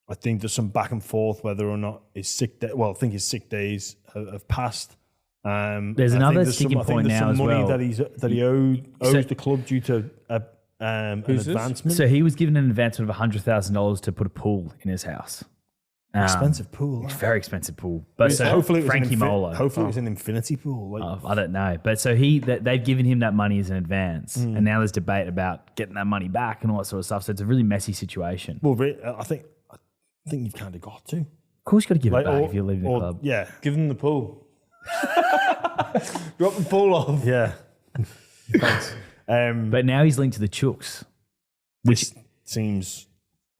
Speaker 1: I think there's some back and forth whether or not his sick day. Well, I think his sick days have passed.
Speaker 3: There's another sticking point now as well.
Speaker 1: Money that he owes the club due to an advancement.
Speaker 3: So he was given an advancement of $100,000 to put a pool in his house.
Speaker 1: Expensive pool.
Speaker 3: Very expensive pool. But so
Speaker 1: hopefully
Speaker 3: Frankie Molo.
Speaker 1: Hopefully it was an infinity pool.
Speaker 3: I don't know. But so they've given him that money as an advance. And now there's debate about getting that money back and all that sort of stuff. So it's a really messy situation.
Speaker 1: Well, I think you've kind of got to.
Speaker 3: Of course you've got to give it back if you're leaving the club.
Speaker 1: Yeah.
Speaker 2: Give them the pool. Drop the pool off.
Speaker 1: Yeah. Thanks.
Speaker 3: But now he's linked to the Chooks.
Speaker 1: Which seems...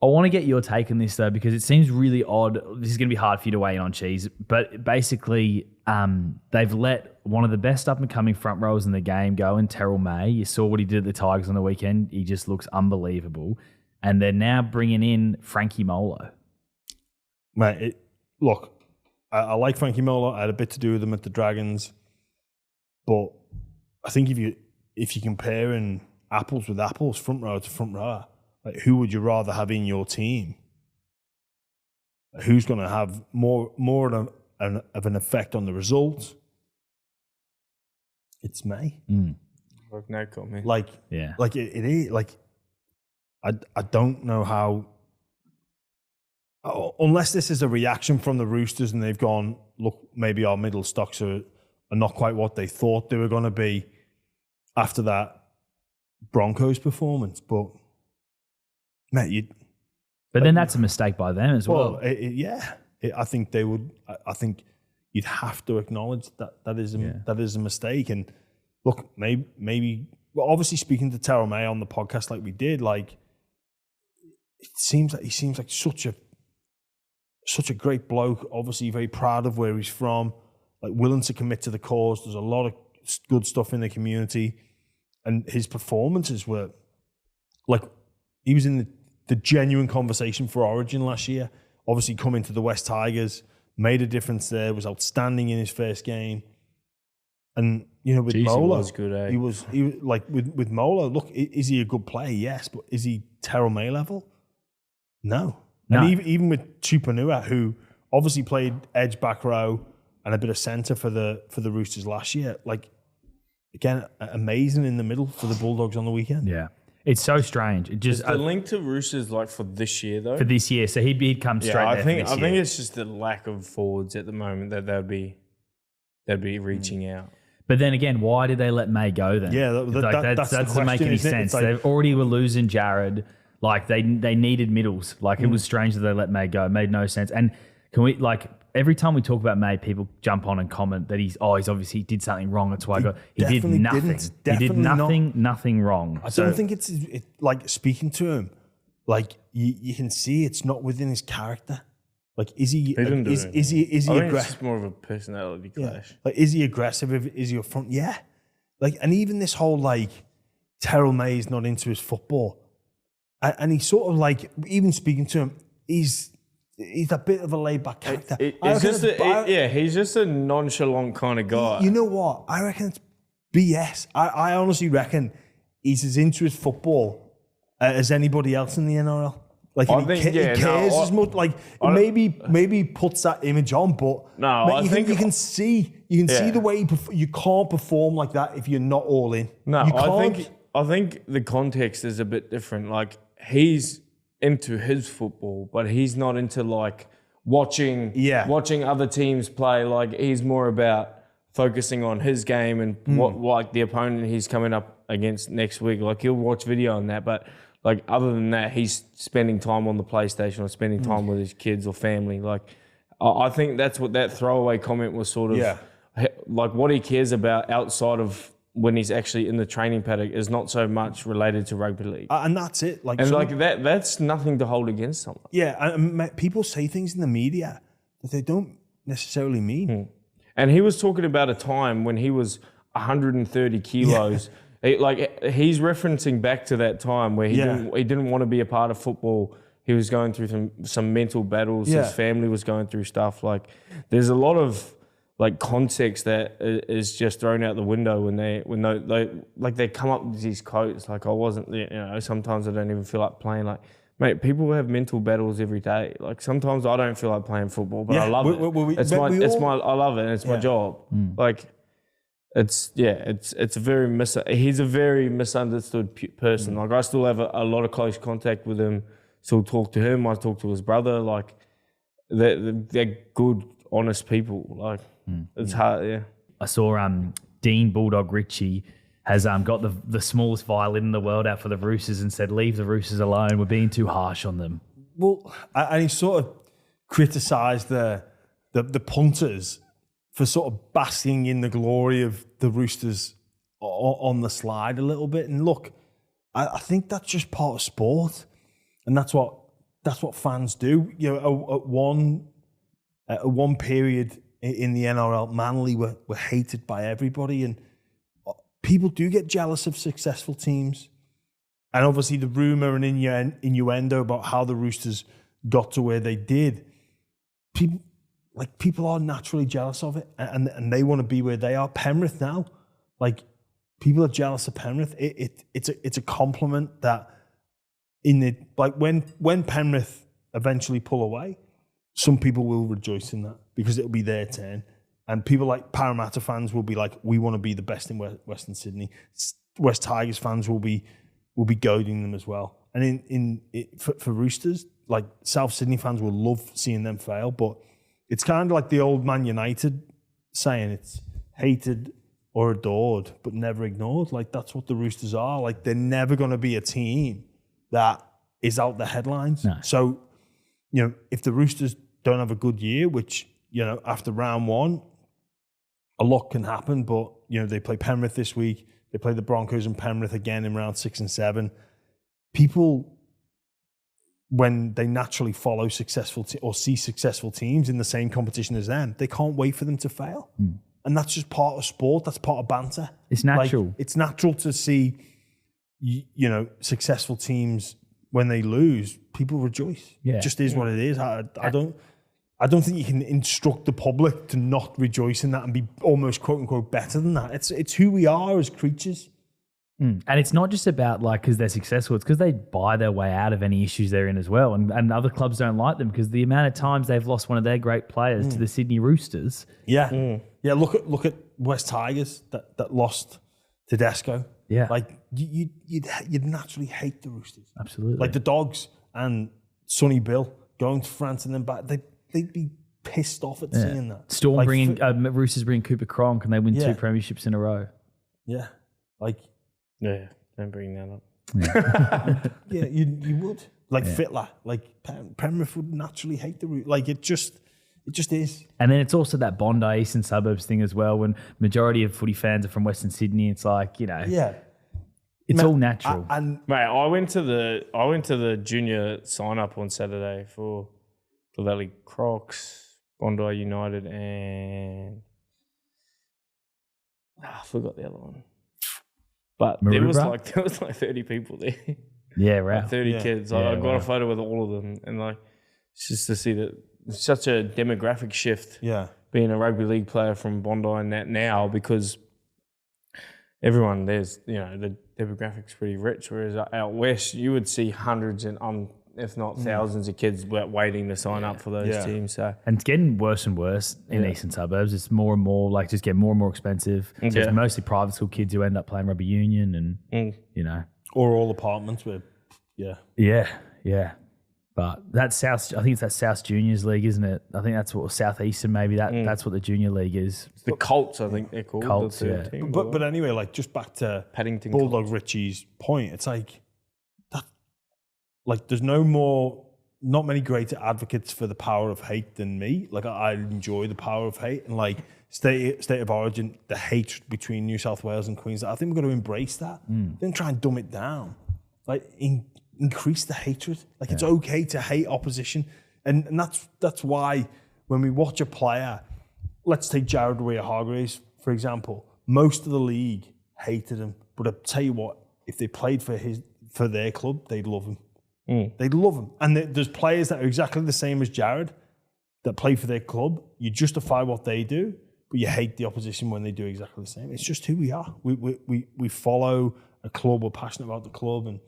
Speaker 3: I want to get your take on this, though, because it seems really odd. This is going to be hard for you to weigh in on, Cheese. But basically, they've let one of the best up-and-coming front rowers in the game go in Terrell May. You saw what he did at the Tigers on the weekend. He just looks unbelievable. And they're now bringing in Frankie Molo.
Speaker 1: Mate, look, I like Frankie Molo. I had a bit to do with him at the Dragons. But I think if you're comparing apples with apples, front row to front rower, like, who would you rather have in your team? Who's going to have more of an effect on the result? It's May.
Speaker 2: No comment.
Speaker 1: Like it is. Like, I don't know how. Unless this is a reaction from the Roosters and they've gone, look, maybe our middle stocks are not quite what they thought they were going to be after that Broncos performance, but. Mate,
Speaker 3: then that's a mistake by them as well.
Speaker 1: I think they would. I think you'd have to acknowledge that is a mistake. And look, maybe. Well, obviously, speaking to Terrell May on the podcast like we did, like it seems like he seems like such a great bloke. Obviously, very proud of where he's from, like willing to commit to the cause. There's a lot of good stuff in the community, and his performances were like he was in the genuine conversation for Origin last year. Obviously, coming to the West Tigers, made a difference there. Was outstanding in his first game, and with Mola,
Speaker 2: was good, eh?
Speaker 1: he was like with Mola. Look, is he a good player? Yes, but is he Terrell May level? No. And even with Tupanua, who obviously played edge back row and a bit of centre for the Roosters last year, like again, amazing in the middle for the Bulldogs on the weekend.
Speaker 3: Yeah. It's so strange. It just
Speaker 2: the link to Roosters like for this year though.
Speaker 3: For this year, so he'd come straight.
Speaker 2: I
Speaker 3: there
Speaker 2: think
Speaker 3: for this year.
Speaker 2: I think it's just the lack of forwards at the moment that they'd be reaching out.
Speaker 3: But then again, why did they let May go then?
Speaker 1: Yeah, that
Speaker 3: doesn't make any sense.
Speaker 1: Like,
Speaker 3: they already were losing Jared. Like they needed middles. Like it was strange that they let May go. It made no sense. And can we every time we talk about May, people jump on and comment that he's obviously did something wrong. That's why he did nothing. He did nothing wrong.
Speaker 1: I don't think it's like speaking to him. Like you can see it's not within his character. Like is he aggressive?
Speaker 2: It's just more of a personality clash.
Speaker 1: Like is he aggressive? Is he up front? Yeah. Like and even this whole like Terrell May is not into his football, and he's sort of like even speaking to him, he's a bit of a laid back character.
Speaker 2: He's just a nonchalant kind of guy.
Speaker 1: You know what? I reckon it's BS. I honestly reckon he's as into his football as anybody else in the NRL. Like he cares as much. Like maybe puts that image on, but you can see the way you can't perform like that if you're not all in.
Speaker 2: No, I think the context is a bit different. Like he's into his football, but he's not into like watching other teams play. Like he's more about focusing on his game and what like the opponent he's coming up against next week. Like he'll watch video on that, but like other than that, he's spending time on the PlayStation or spending time with his kids or family. Like I think that's what that throwaway comment was sort of like what he cares about outside of when he's actually in the training paddock is not so much related to rugby league.
Speaker 1: And that's it.
Speaker 2: That's nothing to hold against someone.
Speaker 1: Yeah, and people say things in the media that they don't necessarily mean.
Speaker 2: And he was talking about a time when he was 130 kilos. He's referencing back to that time where he didn't want to be a part of football. He was going through some mental battles. His family was going through stuff. Like there's a lot of like context that is just thrown out the window when they come up with these quotes. Like I wasn't, sometimes I don't even feel like playing. Like, mate, people have mental battles every day. Like sometimes I don't feel like playing football, but I love it. I love it, and it's my job. Like he's a very misunderstood person. Like I still have a lot of close contact with him. Still talk to him. I talk to his brother. Like they're good, honest people. Like. It's hard, yeah.
Speaker 3: I saw Dean Bulldog Ritchie has got the smallest violin in the world out for the Roosters and said, leave the Roosters alone. We're being too harsh on them.
Speaker 1: Well, and he sort of criticised the punters for sort of basking in the glory of the Roosters on the slide a little bit. And look, I think that's just part of sport. And that's what fans do. At one period in the NRL, Manly were hated by everybody, and people do get jealous of successful teams. And obviously the rumour and innuendo about how the Roosters got to where they did, people are naturally jealous of it, and they want to be where they are. Penrith now, like people are jealous of Penrith. It's a compliment that when Penrith eventually pull away, some people will rejoice in that because it'll be their turn. And people like Parramatta fans will be like, we want to be the best in Western Sydney. West Tigers fans will be goading them as well. And for Roosters, like South Sydney fans will love seeing them fail. But it's kind of like the old Man United saying, it's hated or adored, but never ignored. Like that's what the Roosters are. Like they're never going to be a team that is out the headlines. No. So, if the Roosters don't have a good year, which, after round one, a lot can happen, but, they play Penrith this week. They play the Broncos and Penrith again in round 6 and 7. People when they naturally follow successful or see successful teams in the same competition as them, they can't wait for them to fail. And that's just part of sport. That's part of banter.
Speaker 3: It's natural.
Speaker 1: Like, it's natural to see, successful teams when they lose, people rejoice.
Speaker 3: Yeah.
Speaker 1: It just is what it is. I don't think you can instruct the public to not rejoice in that and be almost quote unquote better than that. It's who we are as creatures.
Speaker 3: And it's not just about because they're successful, it's because they buy their way out of any issues they're in as well. And other clubs don't like them because the amount of times they've lost one of their great players to the Sydney Roosters.
Speaker 1: Yeah. Yeah, look at West Tigers that lost Tedesco.
Speaker 3: Yeah.
Speaker 1: Like you'd naturally hate the Roosters.
Speaker 3: Absolutely.
Speaker 1: Like the Dogs and Sonny Bill going to France and then back, they'd be pissed off at seeing that.
Speaker 3: Storm
Speaker 1: like,
Speaker 3: Roosters bring Cooper Cronk and they win 2 premierships in a row.
Speaker 1: Yeah. Like
Speaker 2: Yeah, don't bring that up.
Speaker 1: yeah, you would. Like Fittler, like Penrith would naturally hate the Roosters. Like it just is.
Speaker 3: And then it's also that Bondi Eastern Suburbs thing as well. When majority of footy fans are from Western Sydney, it's like it's all natural.
Speaker 2: Mate, I went to the junior sign up on Saturday for the Valley Crocs, Bondi United, and I forgot the other one. But there was like 30 people there.
Speaker 3: Yeah, right.
Speaker 2: Like 30 kids. I got a photo with all of them, and like it's just to see that it's such a demographic shift.
Speaker 1: Yeah,
Speaker 2: being a rugby league player from Bondi and that now, because everyone there's the demographic's pretty rich. Whereas out west, you would see hundreds and if not thousands of kids waiting to sign up for those teams. So
Speaker 3: and it's getting worse and worse in eastern suburbs. It's more and more just getting more and more expensive. So it's mostly private school kids who end up playing rugby union and
Speaker 1: or all apartments with
Speaker 3: yeah. But that's South. I think it's that South Juniors League, isn't it? I think that's what Southeastern maybe. That's what the junior league is.
Speaker 2: It's the Colts, I think they're called.
Speaker 3: Colts,
Speaker 2: team,
Speaker 1: but anyway, like just back to
Speaker 2: Paddington
Speaker 1: Bulldog
Speaker 2: Colts.
Speaker 1: Richie's point, it's like that. Like there's not many greater advocates for the power of hate than me. Like I enjoy the power of hate and like state of origin, the hatred between New South Wales and Queensland. I think we've got to embrace that. Don't try and dumb it down. Like increase the hatred. Like it's okay to hate opposition, and that's why when we watch a player, let's take Jared Weir-Hargreaves for example. Most of the league hated him, but I tell you what, if they played for their club, they'd love him. They'd love him. And there's players that are exactly the same as Jared that play for their club. You justify what they do, but you hate the opposition when they do exactly the same. It's just who we are. We follow a club. We're passionate about the club. And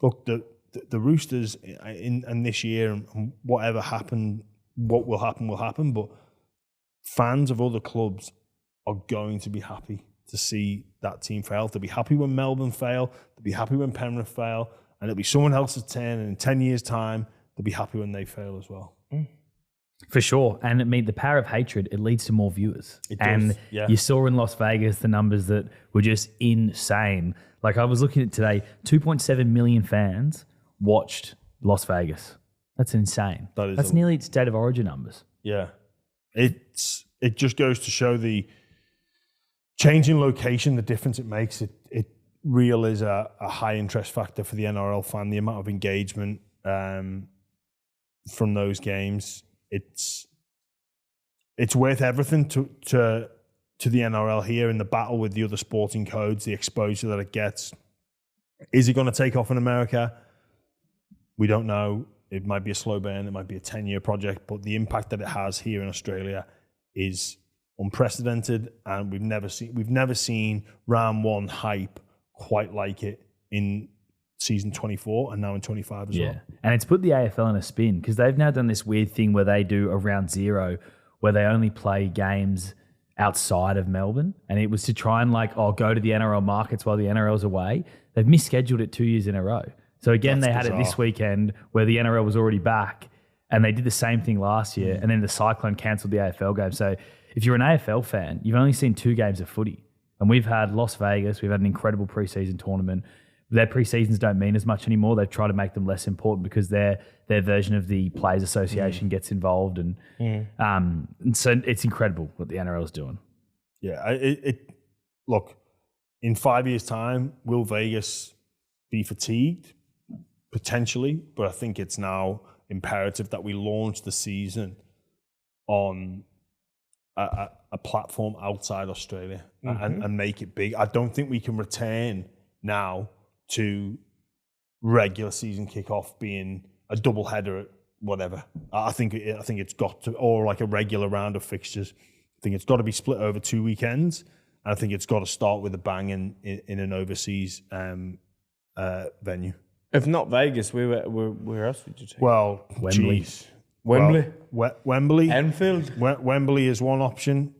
Speaker 1: look, the Roosters in this year and whatever happened, what will happen. But fans of other clubs are going to be happy to see that team fail. They'll be happy when Melbourne fail. They'll be happy when Penrith fail. And it'll be someone else's turn, and in 10 years' time, they'll be happy when they fail as well.
Speaker 3: For sure. And the power of hatred, it leads to more viewers.
Speaker 1: It does,
Speaker 3: and you saw in Las Vegas the numbers that were just insane. Like I was looking at today, 2.7 million fans watched Las Vegas. That's insane. That's nearly its state of origin numbers.
Speaker 1: Yeah. It just goes to show the change in location, the difference it makes. It real is a high interest factor for the NRL fan. The amount of engagement from those games, it's worth everything to the NRL here in the battle with the other sporting codes, the exposure that it gets. Is it going to take off in America? We don't know. It might be a slow burn. It might be a 10-year project, but the impact that it has here in Australia is unprecedented, and we've never seen round one hype quite like it in season 24 and now in 25 as well.
Speaker 3: And it's put the AFL in a spin because they've now done this weird thing where they do a round zero where they only play games outside of Melbourne, and it was to try and go to the NRL markets while the NRL's away. They've misscheduled it 2 years in a row. So again, they had it this weekend where the NRL was already back, and they did the same thing last year, and then the Cyclone cancelled the AFL game. So if you're an AFL fan, you've only seen 2 games of footy. And we've had Las Vegas, we've had an incredible preseason tournament. Their preseasons don't mean as much anymore. They've tried to make them less important because their version of the Players Association gets involved. And so it's incredible what the NRL is doing.
Speaker 1: Yeah, look, in 5 years' time, will Vegas be fatigued? potentially, but I think it's now imperative that we launch the season on a platform outside Australia and make it big. I don't think we can return now to regular season kickoff being a double header at whatever. I think it's got to, or like a regular round of fixtures. I think it's got to be split over 2 weekends. And I think it's got to start with a bang in an overseas venue.
Speaker 2: If not Vegas, where else would you take?
Speaker 1: Well,
Speaker 3: Wembley.
Speaker 1: geez.
Speaker 2: Wembley?
Speaker 1: Well, Wembley.
Speaker 2: Anfield?
Speaker 1: Wembley is one option.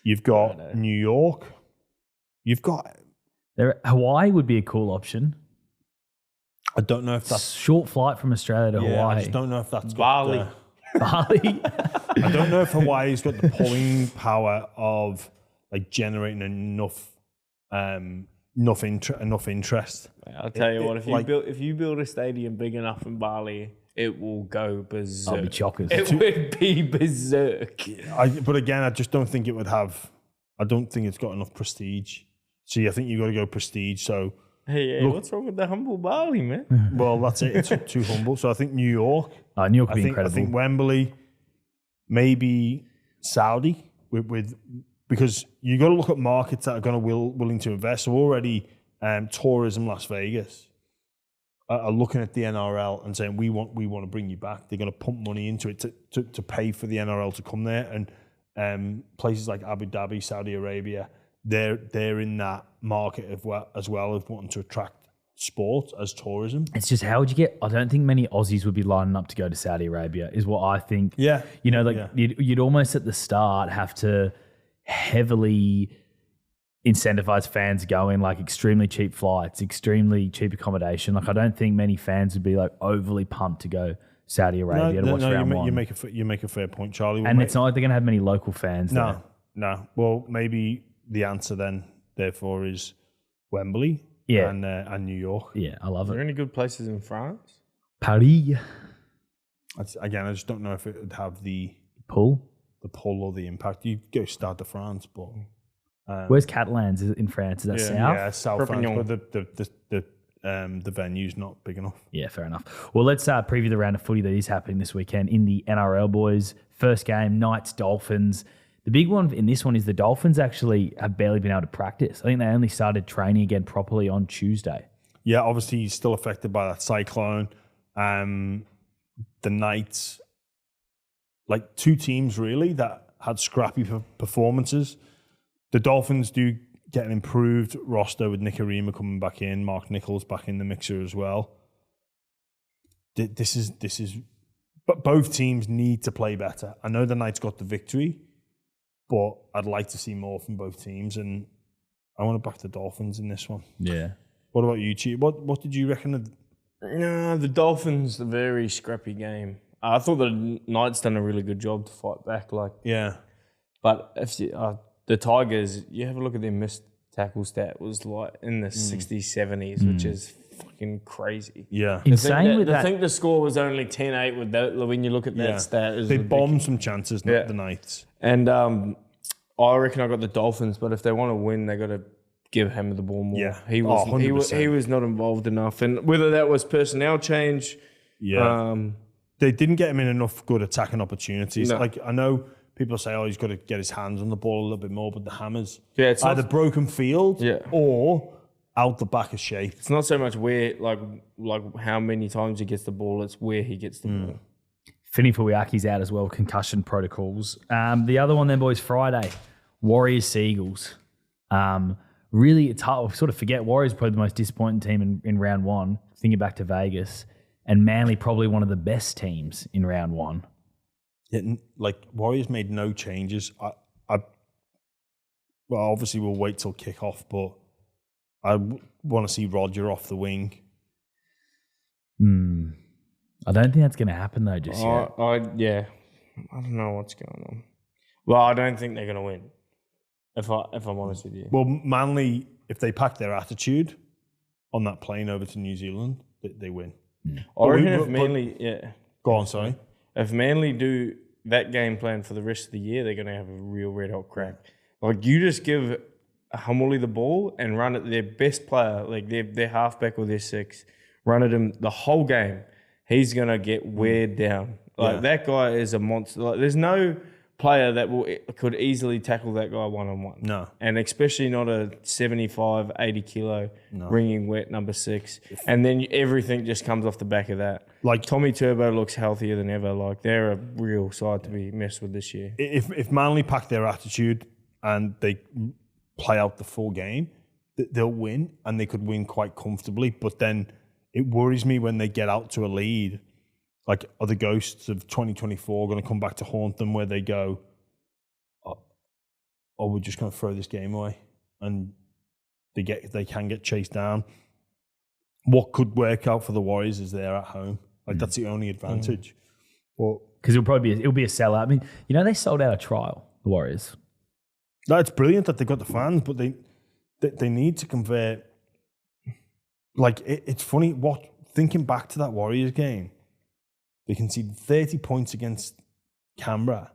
Speaker 1: You've got New York. You've got...
Speaker 3: Hawaii would be a cool option.
Speaker 1: I don't know if that's...
Speaker 3: Short flight from Australia to Hawaii.
Speaker 1: I just don't know if that's...
Speaker 2: Bali.
Speaker 3: Bali.
Speaker 1: I don't know if Hawaii's got the pulling power of like generating enough interest.
Speaker 2: I'll tell you what, if you build a stadium big enough in Bali, it will go berserk.
Speaker 3: I'll be chockers.
Speaker 2: It would be berserk.
Speaker 1: But again, I just don't think it would have... I don't think it's got enough prestige. See, I think you've got to go prestige, so...
Speaker 2: Hey, what's wrong with the humble Bali, man?
Speaker 1: Well, that's it. It's too humble. So I think New York.
Speaker 3: New York would be incredible.
Speaker 1: I think Wembley, maybe Saudi, with because you got to look at markets that are going to willing to invest. So already, Tourism Las Vegas are looking at the NRL and saying we want to bring you back. They're going to pump money into it to pay for the NRL to come there, and places like Abu Dhabi, Saudi Arabia. They're in that market as well of wanting to attract sport as tourism.
Speaker 3: It's just how would you get... I don't think many Aussies would be lining up to go to Saudi Arabia is what I think.
Speaker 1: Yeah.
Speaker 3: You'd almost at the start have to heavily incentivize fans going, like extremely cheap flights, extremely cheap accommodation. Like I don't think many fans would be like overly pumped to go Saudi Arabia to watch round one.
Speaker 1: You make a fair point, Charlie.
Speaker 3: And it's not like they're going to have many local fans there.
Speaker 1: No. Well, maybe... The answer then, therefore, is Wembley and New York.
Speaker 3: Yeah, I love
Speaker 2: Are
Speaker 3: it.
Speaker 2: there any good places in France?
Speaker 3: Paris.
Speaker 1: Again, I just don't know if it would have the
Speaker 3: pull
Speaker 1: or the impact. You go Stade de France, but
Speaker 3: where's Catalans? Is it in France? Is that south?
Speaker 1: Yeah, South France, but the venue's not big enough.
Speaker 3: Yeah, fair enough. Well, let's preview the round of footy that is happening this weekend in the NRL, boys. First game, Knights Dolphins. The big one in this one is the Dolphins actually have barely been able to practice. I think they only started training again properly on Tuesday.
Speaker 1: Yeah, obviously he's still affected by that cyclone. The Knights, like two teams really that had scrappy performances. The Dolphins do get an improved roster with Nick Arima coming back in, Mark Nichols back in the mixer as well. This is, but both teams need to play better. I know the Knights got the victory, but I'd like to see more from both teams, and I want to back the Dolphins in this one.
Speaker 3: Yeah.
Speaker 1: What about you, Chief? What did you reckon?
Speaker 2: No, the Dolphins, a very scrappy game. I thought the Knights done a really good job to fight back. But if the Tigers, you have a look at their missed tackle stat, was like in the 60s, 70s, which is fucking crazy.
Speaker 1: Yeah.
Speaker 3: Insane with that.
Speaker 2: I think the score was only 10-8 with that. When you look at that stat.
Speaker 1: They bombed some chances, not the Knights.
Speaker 2: And I reckon I got the Dolphins, but if they want to win, they got to give Hammer the ball more.
Speaker 1: Yeah.
Speaker 2: He was not involved enough. And whether that was personnel change.
Speaker 1: Yeah. They didn't get him in enough good attacking opportunities.
Speaker 2: No.
Speaker 1: Like, I know people say, he's got to get his hands on the ball a little bit more, but the Hammers,
Speaker 2: it's
Speaker 1: either broken field
Speaker 2: Yeah.
Speaker 1: or out the back of shape.
Speaker 2: It's not so much where, like how many times he gets the ball, it's where he gets the ball.
Speaker 3: Finny Fuiaki's out as well, concussion protocols. The other one then, boys, Friday, Warriors Seagulls. Really, it's hard. Sort of forget Warriors probably the most disappointing team in round one, thinking back to Vegas. And Manly probably one of the best teams in round one.
Speaker 1: Yeah, like Warriors made no changes. Well, obviously we'll wait till kick-off, but I want to see Roger off the wing.
Speaker 3: I don't think that's going to happen though just yet.
Speaker 2: I don't know what's going on. Well, I don't think they're going to win, if I'm honest with you.
Speaker 1: Well, Manly, if they pack their attitude on that plane over to New Zealand, they win.
Speaker 2: I reckon if Manly,
Speaker 1: Go on, sorry.
Speaker 2: If Manly do that game plan for the rest of the year, they're going to have a real red hot crack. Like, you just give Hamuli the ball and run at their best player, like their halfback or their six, run at him the whole game, he's going to get weighed down. Like that guy is a monster. Like there's no player that could easily tackle that guy one-on-one.
Speaker 1: No.
Speaker 2: And especially not a 75, 80 kilo ringing wet number 6. And then everything just comes off the back of that. Like Tommy Turbo looks healthier than ever. Like they're a real side to be messed with this year.
Speaker 1: If Manly pack their attitude and they play out the full game, they'll win, and they could win quite comfortably. But then it worries me when they get out to a lead. Like, are the ghosts of 2024 going to come back to haunt them, where they go, oh, we're just going to throw this game away, and they can get chased down. What could work out for the Warriors is they're at home. Like that's the only advantage.
Speaker 3: Because it'll be a sellout. I mean, they sold out a trial, the Warriors.
Speaker 1: No, it's brilliant that they got the fans, but they need to convert. Like it's funny thinking back to that Warriors game. They conceded 30 points against Canberra,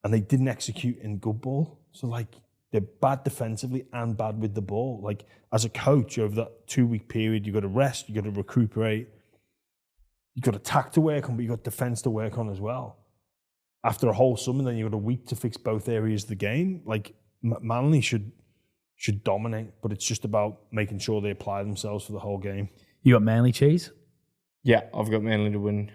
Speaker 1: and they didn't execute in good ball. So, like, they're bad defensively and bad with the ball. Like, as a coach, over that 2-week period, you've got to rest, you've got to recuperate, you've got attack to work on, but you've got defense to work on as well. After a whole summer, then you've got a week to fix both areas of the game. Like, Manly should dominate, but it's just about making sure they apply themselves for the whole game.
Speaker 3: You got Manly cheese?
Speaker 2: Yeah, I've got Manly to win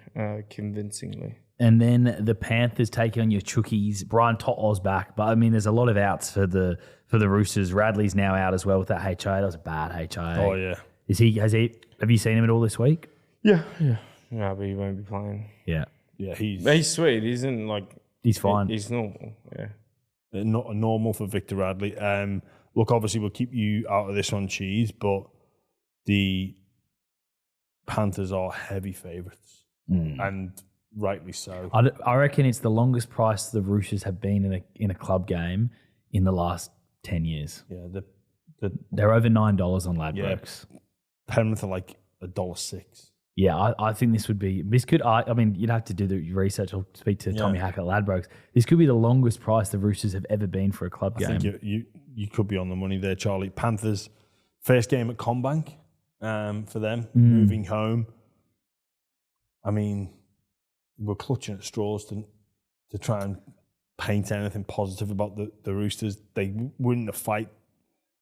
Speaker 2: convincingly.
Speaker 3: And then the Panthers taking on your Chookies. Brian To'o's back, but I mean, there's a lot of outs for the Roosters. Radley's now out as well with that HIA. That was a bad HIA.
Speaker 1: Oh yeah.
Speaker 3: Have you seen him at all this week?
Speaker 2: Yeah. No, but he won't be playing.
Speaker 3: Yeah.
Speaker 1: Yeah,
Speaker 2: he's sweet. He's in
Speaker 3: he's fine.
Speaker 2: He's normal. Yeah.
Speaker 1: Not normal for Victor Radley. Look, obviously we'll keep you out of this on cheese, but the Panthers are heavy favourites, and rightly so.
Speaker 3: I reckon it's the longest price the Roosters have been in a club game in the last 10 years.
Speaker 1: Yeah,
Speaker 3: they're over $9 on Ladbrokes.
Speaker 1: Penrith are like $1.06.
Speaker 3: Yeah, I think this could. I mean, you'd have to do the research or speak to Tommy Hackett at Ladbrokes. This could be the longest price the Roosters have ever been for a club game.
Speaker 1: I think you could be on the money there, Charlie. Panthers first game at Combank. For them, moving home. I mean, we're clutching at straws to try and paint anything positive about the Roosters. They win the fight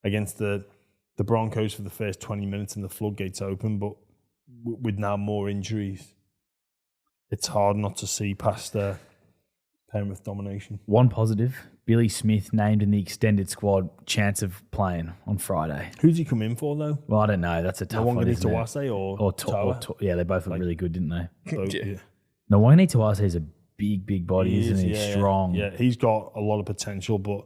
Speaker 1: against the Broncos for the first 20 minutes and the floodgates open, but with now more injuries, it's hard not to see past Penrith domination.
Speaker 3: One positive, Billy Smith named in the extended squad, chance of playing on Friday.
Speaker 1: Who's he come in for, though?
Speaker 3: Well, I don't know. That's a tough one.
Speaker 1: Nawangani or Toa?
Speaker 3: Yeah, they both look really good, didn't they?
Speaker 1: Yeah.
Speaker 3: Nawangani Tawase is a big body, isn't he? Strong.
Speaker 1: Yeah, he's got a lot of potential, but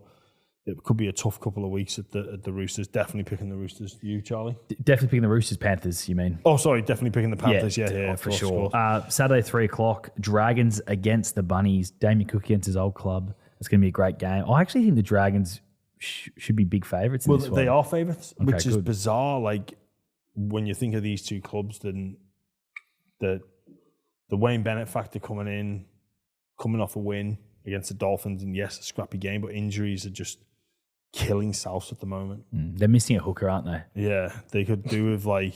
Speaker 1: it could be a tough couple of weeks at the Roosters. Definitely picking the Roosters. You, Charlie?
Speaker 3: Definitely picking the Roosters. Panthers, you mean?
Speaker 1: Oh, sorry. Definitely picking the Panthers. Yeah,
Speaker 3: for sure. Saturday, 3:00, Dragons against the Bunnies. Damien Cook against his old club. It's going to be a great game. I actually think the Dragons should be big favourites in this one.
Speaker 1: They are favourites,
Speaker 3: Okay,
Speaker 1: which is
Speaker 3: good.
Speaker 1: bizarre. Like, when you think of these two clubs, then the Wayne Bennett factor coming off a win against the Dolphins, and yes, a scrappy game, but injuries are just killing South at the moment.
Speaker 3: They're missing a hooker, aren't they?
Speaker 1: Yeah, they could do with I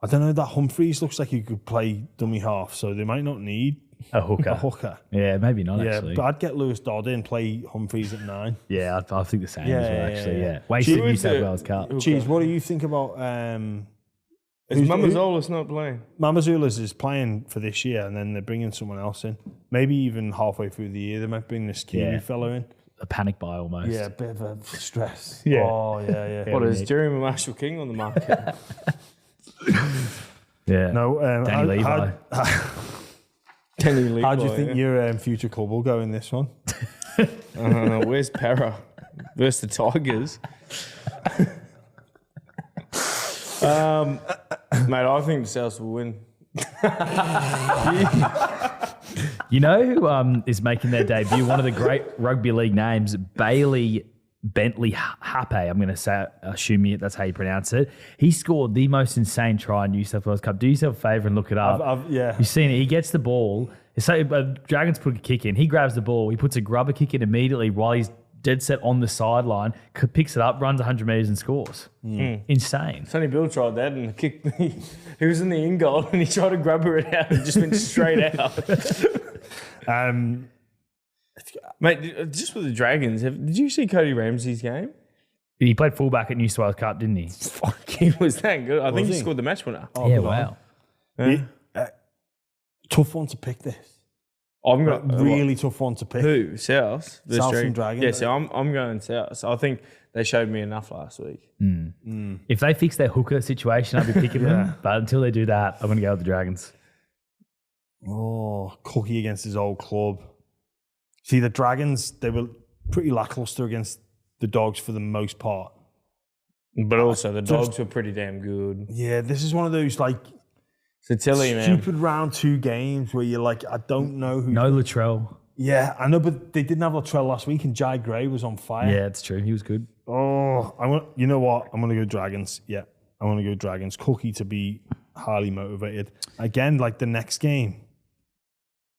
Speaker 1: don't know, that Humphreys looks like he could play dummy half, so they might not need
Speaker 3: a hooker. Yeah, maybe not actually.
Speaker 1: But I'd get Lewis Dodd in, play Humphreys at 9.
Speaker 3: Yeah, I think the same as well, actually. Yeah.
Speaker 1: Wasted
Speaker 3: New South Wales Cup.
Speaker 1: Cheese, what do you think about...
Speaker 2: Is Mamazola's not playing?
Speaker 1: Mamazola's is playing for this year, and then they're bringing someone else in. Maybe even halfway through the year, they might bring this Kiwi fellow in.
Speaker 3: A panic buy almost.
Speaker 1: Yeah, a bit of a stress.
Speaker 3: Yeah.
Speaker 1: Oh, yeah.
Speaker 2: What is Jeremy Marshall King on the market?
Speaker 3: Yeah.
Speaker 1: No,
Speaker 3: Danny Levi.
Speaker 2: Danny Levi.
Speaker 1: How do you think your future club will go in this one?
Speaker 2: Where's Para versus the Tigers? Mate, I think the Souths will win.
Speaker 3: You know who is making their debut? One of the great rugby league names, Bailey Bentley Hape. I'm going to assume that's how you pronounce it. He scored the most insane try in New South Wales Cup. Do yourself a favour and look it up. You've seen it. He gets the ball. So Dragons put a kick in. He grabs the ball. He puts a grubber kick in immediately while he's dead set on the sideline, picks it up, runs 100 metres and scores. Insane.
Speaker 2: Sonny Bill tried that and kicked me. He was in the in goal and he tried to grab her out and just went straight out. Mate, just with the Dragons, did you see Cody Ramsey's game?
Speaker 3: He played fullback at New South Wales Cup, didn't he?
Speaker 2: Fuck, he was that good. I think he scored the match winner.
Speaker 1: Oh,
Speaker 3: yeah,
Speaker 1: good
Speaker 3: wow.
Speaker 1: on. Tough one to pick this.
Speaker 2: I'm got
Speaker 1: Really tough one to pick.
Speaker 2: Who? South? The
Speaker 1: South
Speaker 2: Dragons?
Speaker 1: and Dragons.
Speaker 2: Yeah, so I'm going South. So I think they showed me enough last week.
Speaker 3: If they fix their hooker situation, I'd be picking them. But until they do that, I'm going to go with the Dragons.
Speaker 1: Oh, Cookie against his old club. See, the Dragons, they were pretty lackluster against the Dogs for the most part.
Speaker 2: But also the Dogs were pretty damn good.
Speaker 1: Yeah, this is one of those like
Speaker 2: So Tilly, man.
Speaker 1: stupid round 2 games where you're like, I don't know who.
Speaker 3: No Latrell.
Speaker 1: Yeah, I know, but they didn't have Latrell last week and Jai Gray was on fire.
Speaker 3: Yeah, it's true. He was good.
Speaker 1: Oh, you know what? I'm going to go Dragons. Yeah, I'm going to go Dragons. Cookie to be highly motivated. Again, like the next game.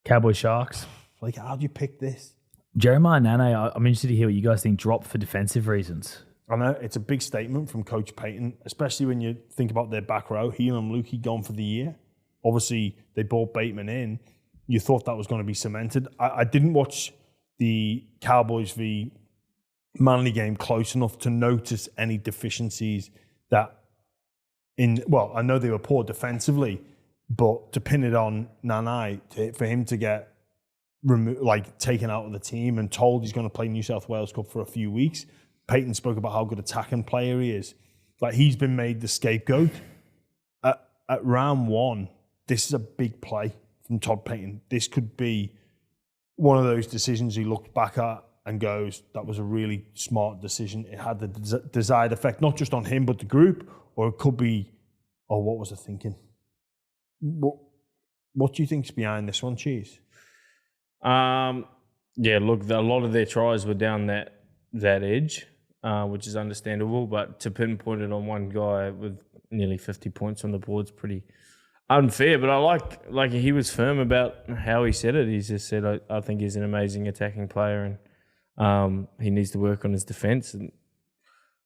Speaker 3: Cowboy Sharks.
Speaker 1: Like, how do you pick this?
Speaker 3: Jeremiah Nane, I'm interested to hear what you guys think, dropped for defensive reasons.
Speaker 1: I know it's a big statement from Coach Payton, especially when you think about their back row. Heal and Lukey gone for the year. Obviously, they brought Bateman in. You thought that was going to be cemented. I didn't watch the Cowboys v Manly game close enough to notice any deficiencies that I know they were poor defensively, but to pin it on Nanai, for him to get taken out of the team and told he's going to play New South Wales Cup for a few weeks. Payton spoke about how good attacking player he is. Like, he's been made the scapegoat. At round 1, this is a big play from Todd Payton. This could be one of those decisions he looked back at and goes, that was a really smart decision. It had the desired effect, not just on him, but the group. Or it could be, what was I thinking? What do you think's behind this one, Cheese?
Speaker 2: Yeah, look, a lot of their tries were down that edge, which is understandable. But to pinpoint it on one guy with nearly 50 points on the board's pretty unfair. But I like he was firm about how he said it. He just said, I think he's an amazing attacking player and he needs to work on his defence. And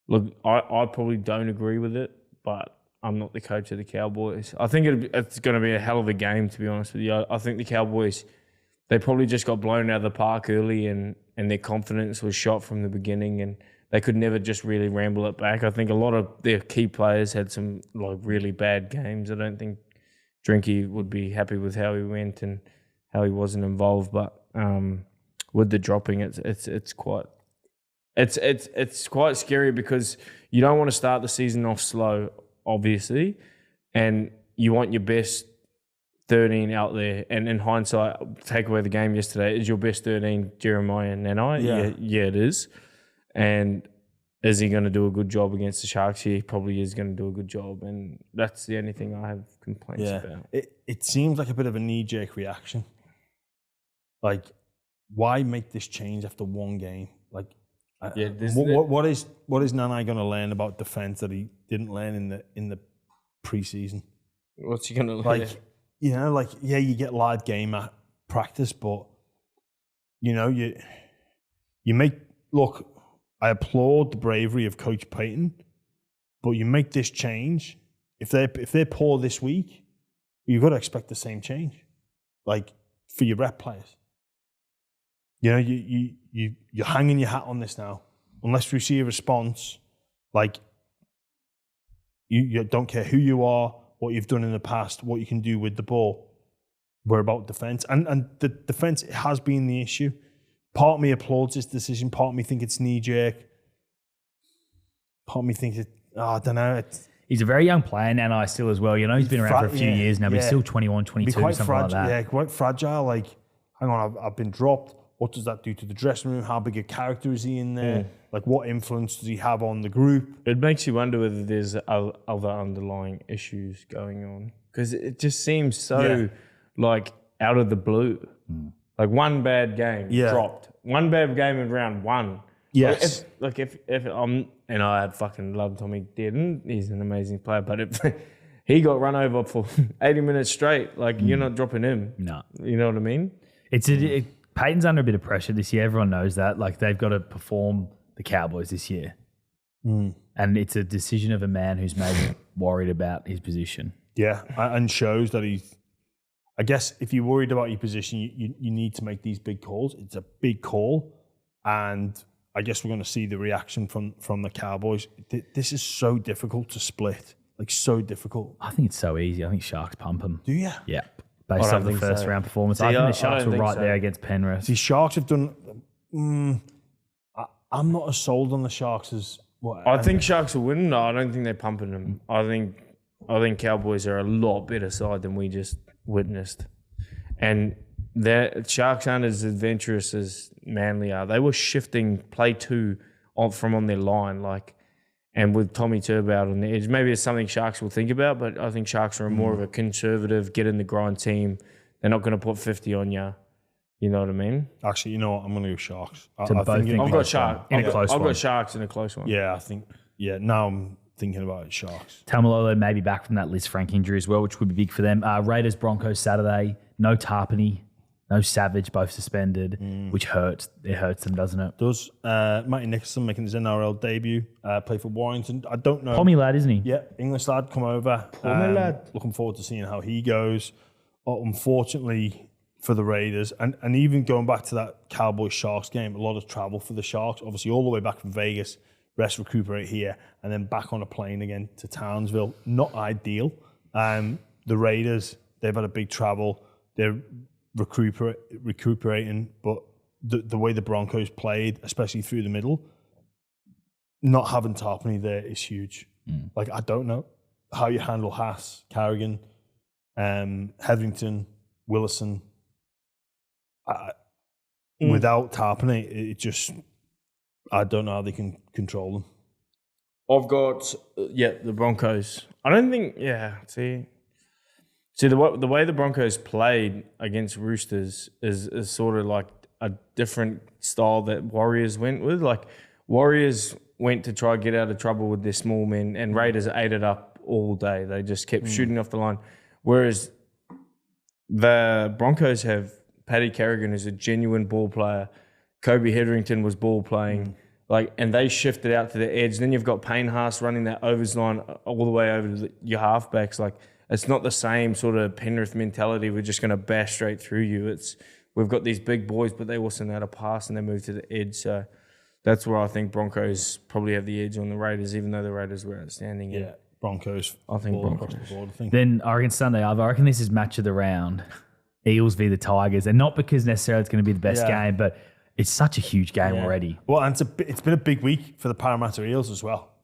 Speaker 2: look, I probably don't agree with it, but I'm not the coach of the Cowboys. I think it's going to be a hell of a game, to be honest with you. I think the Cowboys, they probably just got blown out of the park early and their confidence was shot from the beginning and they could never just really ramble it back. I think a lot of their key players had some really bad games. I don't think Drinky would be happy with how he went and how he wasn't involved. But with the dropping, it's quite scary because you don't want to start the season off slow, obviously, and you want your best 13 out there. And in hindsight, take away the game yesterday, is your best 13 Jeremiah Nanai? Yeah, it is. And is he going to do a good job against the Sharks? He probably is going to do a good job. And that's the only thing I have complaints about.
Speaker 1: It seems like a bit of a knee-jerk reaction. Like, why make this change after one game? Like, what is Nanai going to learn about defense that he didn't learn in the preseason?
Speaker 2: What's he going to learn?
Speaker 1: Like, you get live game at practice, but you look. I applaud the bravery of Coach Payton, but you make this change. If they're poor this week, you've got to expect the same change, like for your rep players. You're hanging your hat on this now. Unless we see a response, like you don't care who you are, what you've done in the past, what you can do with the ball. We're about defense, and the defense has been the issue. Part of me applauds this decision. Part of me think it's knee jerk. Part of me thinks I don't know.
Speaker 3: He's a very young player, Nanai still as well. He's been around for a few years now, but he's still 21, 22, something like that.
Speaker 1: Yeah, quite fragile. Like, hang on, I've been dropped. What does that do to the dressing room? How big a character is he in there? Like, what influence does he have on the group?
Speaker 2: It makes you wonder whether there's other underlying issues going on. Because it just seems so, out of the blue. Like, one bad game dropped. One bad game in round 1.
Speaker 1: Yes.
Speaker 2: If I'm... And I fucking love Tommy Dearden. He's an amazing player. But if he got run over for 80 minutes straight, you're not dropping him.
Speaker 3: No.
Speaker 2: You know what I mean?
Speaker 3: Peyton's under a bit of pressure this year. Everyone knows that. Like, they've got to perform the Cowboys this year. And it's a decision of a man who's maybe worried about his position.
Speaker 1: Yeah, and shows that he's... I guess if you're worried about your position, you need to make these big calls. It's a big call, and I guess we're going to see the reaction from the Cowboys. This is so difficult to split, like so difficult.
Speaker 3: I think it's so easy. I think Sharks pump them.
Speaker 1: Do you?
Speaker 3: Yeah. Based on the first round performance. I think the Sharks were right there against Penrith.
Speaker 1: See, Sharks have done... I'm not as sold on the Sharks as...
Speaker 2: I think Sharks will win. No, I don't think they're pumping them. I think Cowboys are a lot better side than we just witnessed. And the Sharks aren't as adventurous as Manly are. They were shifting play 2 from on their line, and with Tommy Turbo out on the edge. Maybe it's something Sharks will think about, but I think Sharks are more of a conservative, get in the grind team. They're not going to put 50 on you. You know what I mean?
Speaker 1: Actually, you know what? I'm going to go Sharks.
Speaker 3: I've got Sharks
Speaker 2: in a close one. I've got Sharks in a close one.
Speaker 1: Yeah, I think. Yeah, now I'm thinking about it, Sharks.
Speaker 3: Tamalolo may be back from that Liz Frank injury as well, which would be big for them. Raiders, Broncos Saturday. No Tarpany, no Savage, both suspended, which hurts. It hurts them, doesn't it?
Speaker 1: Does. Matty Nicholson making his NRL debut, play for Warrington. I don't know.
Speaker 3: Pommy lad, isn't he?
Speaker 1: Yeah, English lad, come over.
Speaker 2: Pommy lad.
Speaker 1: Looking forward to seeing how he goes. Unfortunately for the Raiders, and even going back to that Cowboys-Sharks game, a lot of travel for the Sharks, obviously all the way back from Vegas, rest, recuperate here, and then back on a plane again to Townsville. Not ideal. The Raiders, they've had a big travel. They're recuperating, but the way the Broncos played, especially through the middle, not having Tarpany there is huge. Like, I don't know how you handle Haas, Carrigan, Hetherington, Willison. Without Tarpany, it just... I don't know how they can control them.
Speaker 2: I've got, the Broncos. I don't think, See, the way the Broncos played against Roosters is sort of like a different style that Warriors went with. Like, Warriors went to try to get out of trouble with their small men, and Raiders ate it up all day. They just kept shooting off the line. Whereas the Broncos have Paddy Carrigan, who's a genuine ball player. Kobe Hetherington was ball playing. And they shifted out to the edge. Then you've got Payne Haas running that overs line all the way over to your halfbacks. It's not the same sort of Penrith mentality. We're just going to bash straight through you. We've got these big boys, but they also know how to pass and they move to the edge. So that's where I think Broncos probably have the edge on the Raiders, even though the Raiders were outstanding.
Speaker 1: Yeah, Broncos.
Speaker 2: I think Broncos.
Speaker 1: Across the board, I think.
Speaker 3: Then I reckon Sunday, I reckon this is match of the round. Eels v the Tigers. And not because necessarily it's going to be the best game, but it's such a huge game already.
Speaker 1: Well, and it's been a big week for the Parramatta Eels as well.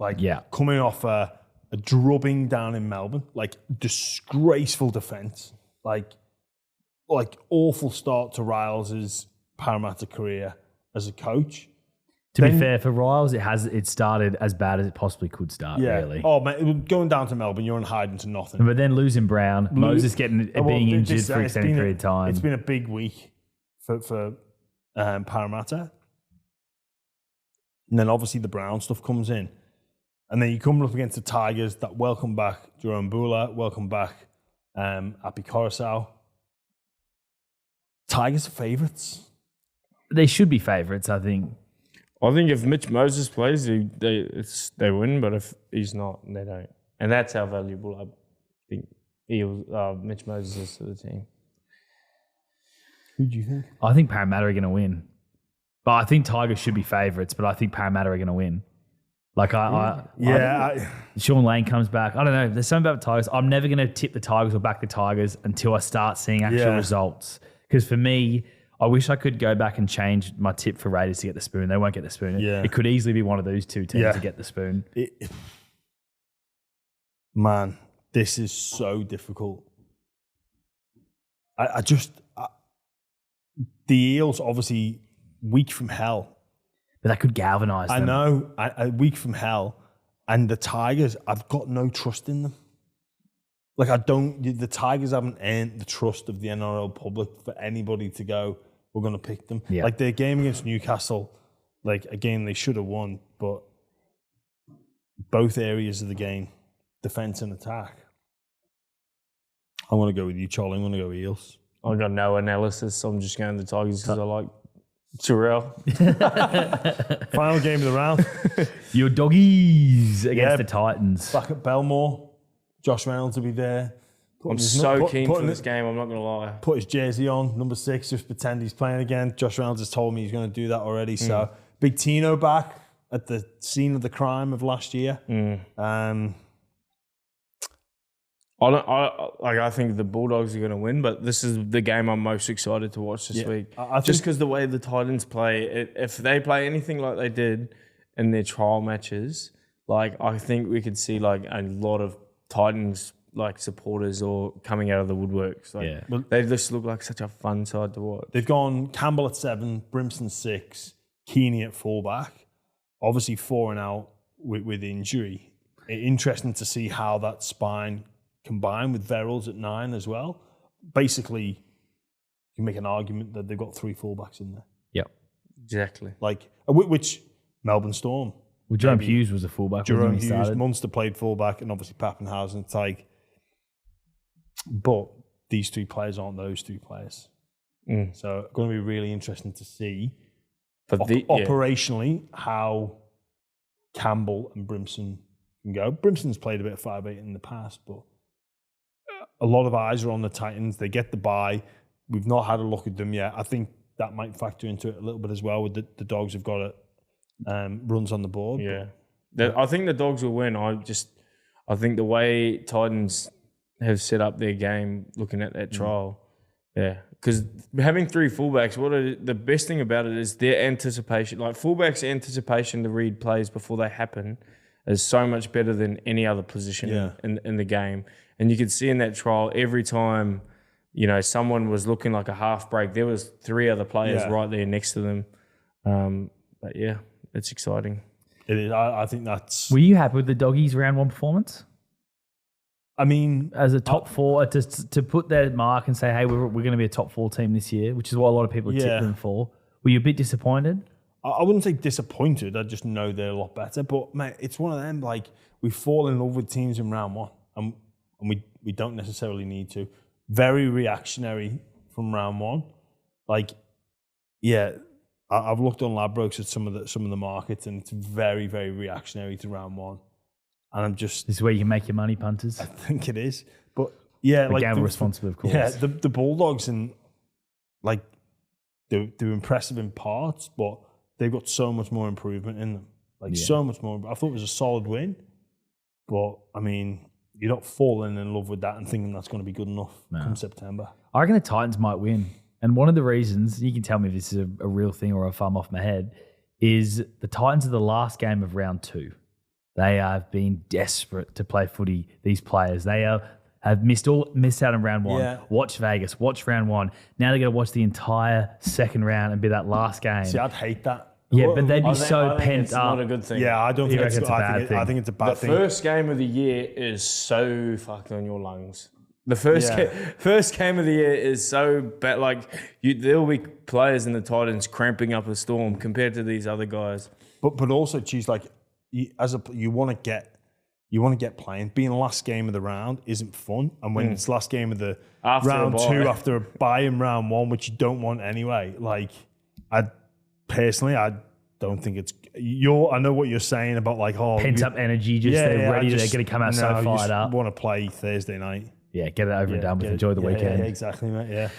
Speaker 1: Coming off a drubbing down in Melbourne, disgraceful defence, awful start to Riles' Parramatta career as a coach.
Speaker 3: To be fair, for Riles, it started as bad as it possibly could start, really.
Speaker 1: Oh, man, going down to Melbourne, you're on hiding to nothing.
Speaker 3: But then losing Brown, Moses being injured for extended period of time.
Speaker 1: It's been a big week for Parramatta. And then obviously the Brown stuff comes in. And then you come up against the Tigers that welcome back Jerome Bula, welcome back Api Coruscant. Tigers are favourites.
Speaker 3: They should be favourites, I think.
Speaker 2: I think if Mitch Moses plays, they win, but if he's not, they don't. And that's how valuable I think Mitch Moses is to the team.
Speaker 1: Who do you think?
Speaker 3: I think Parramatta are going to win. But I think Tigers should be favourites, but I think Parramatta are going to win. Sean Lane comes back. I don't know. There's something about the Tigers. I'm never going to tip the Tigers or back the Tigers until I start seeing actual results. Because for me, I wish I could go back and change my tip for Raiders to get the spoon. They won't get the spoon. It could easily be one of those two teams to get the spoon.
Speaker 1: Man, this is so difficult. The Eels, obviously, weak from hell.
Speaker 3: But that could galvanise them.
Speaker 1: I know, a week from hell. And the Tigers, I've got no trust in them. The Tigers haven't earned the trust of the NRL public for anybody to go, we're going to pick them.
Speaker 3: Yeah.
Speaker 1: Their game against Newcastle, again, they should have won, but both areas of the game, defence and attack. I'm going to go with you, Charlie. I'm going to go Eels.
Speaker 2: I got no analysis, so I'm just going the Tigers because I like Terrell.
Speaker 1: Final game of the round.
Speaker 3: Your doggies against the Titans.
Speaker 1: Back at Belmore. Josh Reynolds will be there.
Speaker 2: I'm so keen for this game, I'm not going to lie.
Speaker 1: Put his jersey on, number 6, just pretend he's playing again. Josh Reynolds has told me he's going to do that already. So, Big Tino back at the scene of the crime of last year.
Speaker 2: I think the Bulldogs are going to win, but this is the game I'm most excited to watch this week. Just because the way the Titans play, if they play anything like they did in their trial matches, like I think we could see like a lot of Titans like supporters or coming out of the woodworks. Like, they just look like such a fun side to watch.
Speaker 1: They've gone Campbell at 7, Brimson 6, Keeney at fullback. Obviously 4 and out with injury. Interesting to see how that spine combined with Verrills at 9 as well. Basically, you can make an argument that they've got 3 fullbacks in there.
Speaker 3: Yep.
Speaker 2: Exactly.
Speaker 1: Like, which Melbourne Storm.
Speaker 3: Well, Jerome Hughes was a fullback.
Speaker 1: Jerome Hughes, Munster played fullback, and obviously Pappenhausen, Teig. But these 3 players aren't those 2 players. So it's going to be really interesting to see operationally how Campbell and Brimson can go. Brimson's played a bit of 5'8" in the past, but a lot of eyes are on the Titans. They get the bye. We've not had a look at them yet. I think that might factor into it a little bit as well with the Dogs have got it. Runs on the board.
Speaker 2: Yeah. I think the Dogs will win. I think the way Titans have set up their game looking at that trial, because having 3 fullbacks, the best thing about it is their anticipation. Like fullbacks' anticipation to read plays before they happen is so much better than any other position in the game. And you could see in that trial every time, someone was looking like a half break, there was 3 other players right there next to them. But yeah, it's exciting.
Speaker 1: It is. I think that's...
Speaker 3: Were you happy with the Doggies round 1 performance?
Speaker 1: I mean...
Speaker 3: As a top 4, to put their mark and say, hey, we're going to be a top 4 team this year, which is what a lot of people tip them for. Were you a bit disappointed?
Speaker 1: I wouldn't say disappointed. I just know they're a lot better. But, mate, it's one of them, like, we fall in love with teams in round 1. And we don't necessarily need to. Very reactionary from round 1. Like, I've looked on Ladbrokes at some of the markets, and it's very, very reactionary to round 1. And I'm just...
Speaker 3: This is where you can make your money, punters.
Speaker 1: I think it is. But, yeah...
Speaker 3: But gamble responsibly, of course.
Speaker 1: Yeah, the Bulldogs, and like, they're impressive in parts, but they've got so much more improvement in them. Like, so much more. I thought it was a solid win. But, I mean, you're not falling in love with that and thinking that's going to be good enough come September.
Speaker 3: I reckon the Titans might win. And one of the reasons, you can tell me if this is a real thing or if I'm off my head, is the Titans are the last game of round 2. They have been desperate to play footy, these players. They have missed out on round 1. Yeah. Watch Vegas, watch round 1. Now they're going to watch the entire second round and be that last game.
Speaker 1: See, I'd hate that.
Speaker 3: Yeah, but they'd be so pent
Speaker 2: it's
Speaker 3: up.
Speaker 2: Not a good thing.
Speaker 1: Yeah, I don't think it's a bad thing. I think it's a bad thing.
Speaker 2: The first game of the year is so fucked on your lungs. The first game of the year is so bad. Like, there'll be players in the Titans cramping up a storm compared to these other guys.
Speaker 1: But also, geez, like, you want to get playing. Being last game of the round isn't fun, and when it's last game of the round 2 after a bye in round 1, which you don't want anyway. Like, I don't think it's I know what you're saying about, like,
Speaker 3: pent up energy, they're ready, they're going to come out so fired up.
Speaker 1: Want to play Thursday night.
Speaker 3: Yeah, get it over and done with. Enjoy the weekend.
Speaker 1: Yeah, exactly, mate. Yeah.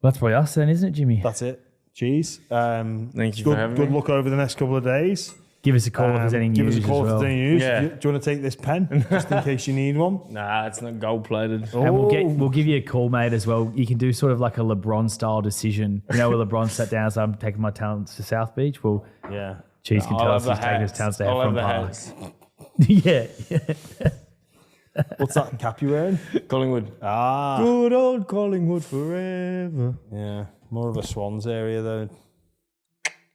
Speaker 3: That's probably us then, isn't it, Jimmy?
Speaker 1: That's it. Cheers.
Speaker 2: Thank you for having me.
Speaker 1: Good luck over the next couple of days.
Speaker 3: Give us a call if there's any news.
Speaker 1: Give us a call if there's any news.
Speaker 2: Yeah.
Speaker 1: Do you want to take this pen just in case you need one?
Speaker 2: Nah, it's not gold plated.
Speaker 3: And we'll give you a call, mate, as well. You can do sort of like a LeBron style decision. You know, where LeBron sat down, so I'm taking my talents to South Beach. Well, Cheese can tell us he's taking his talents to Heffron Park. Yeah.
Speaker 1: What's that cap you wearing?
Speaker 2: Collingwood.
Speaker 1: Ah.
Speaker 2: Good old Collingwood forever.
Speaker 1: Yeah. More of a Swans area, though.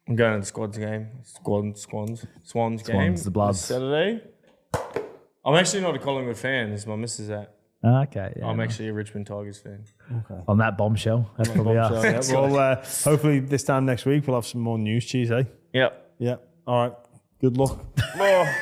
Speaker 2: I'm going to the Squads game. Swans game.
Speaker 3: The Bloods.
Speaker 2: Saturday. I'm actually not a Collingwood fan. It's my missus that.
Speaker 3: Okay. Yeah,
Speaker 2: I'm actually a Richmond Tigers fan.
Speaker 3: Okay. On that bombshell. That's probably us.
Speaker 1: Yeah. Well, hopefully this time next week we'll have some more news, Cheese, eh?
Speaker 2: Yep.
Speaker 1: Yeah. All right. Good luck.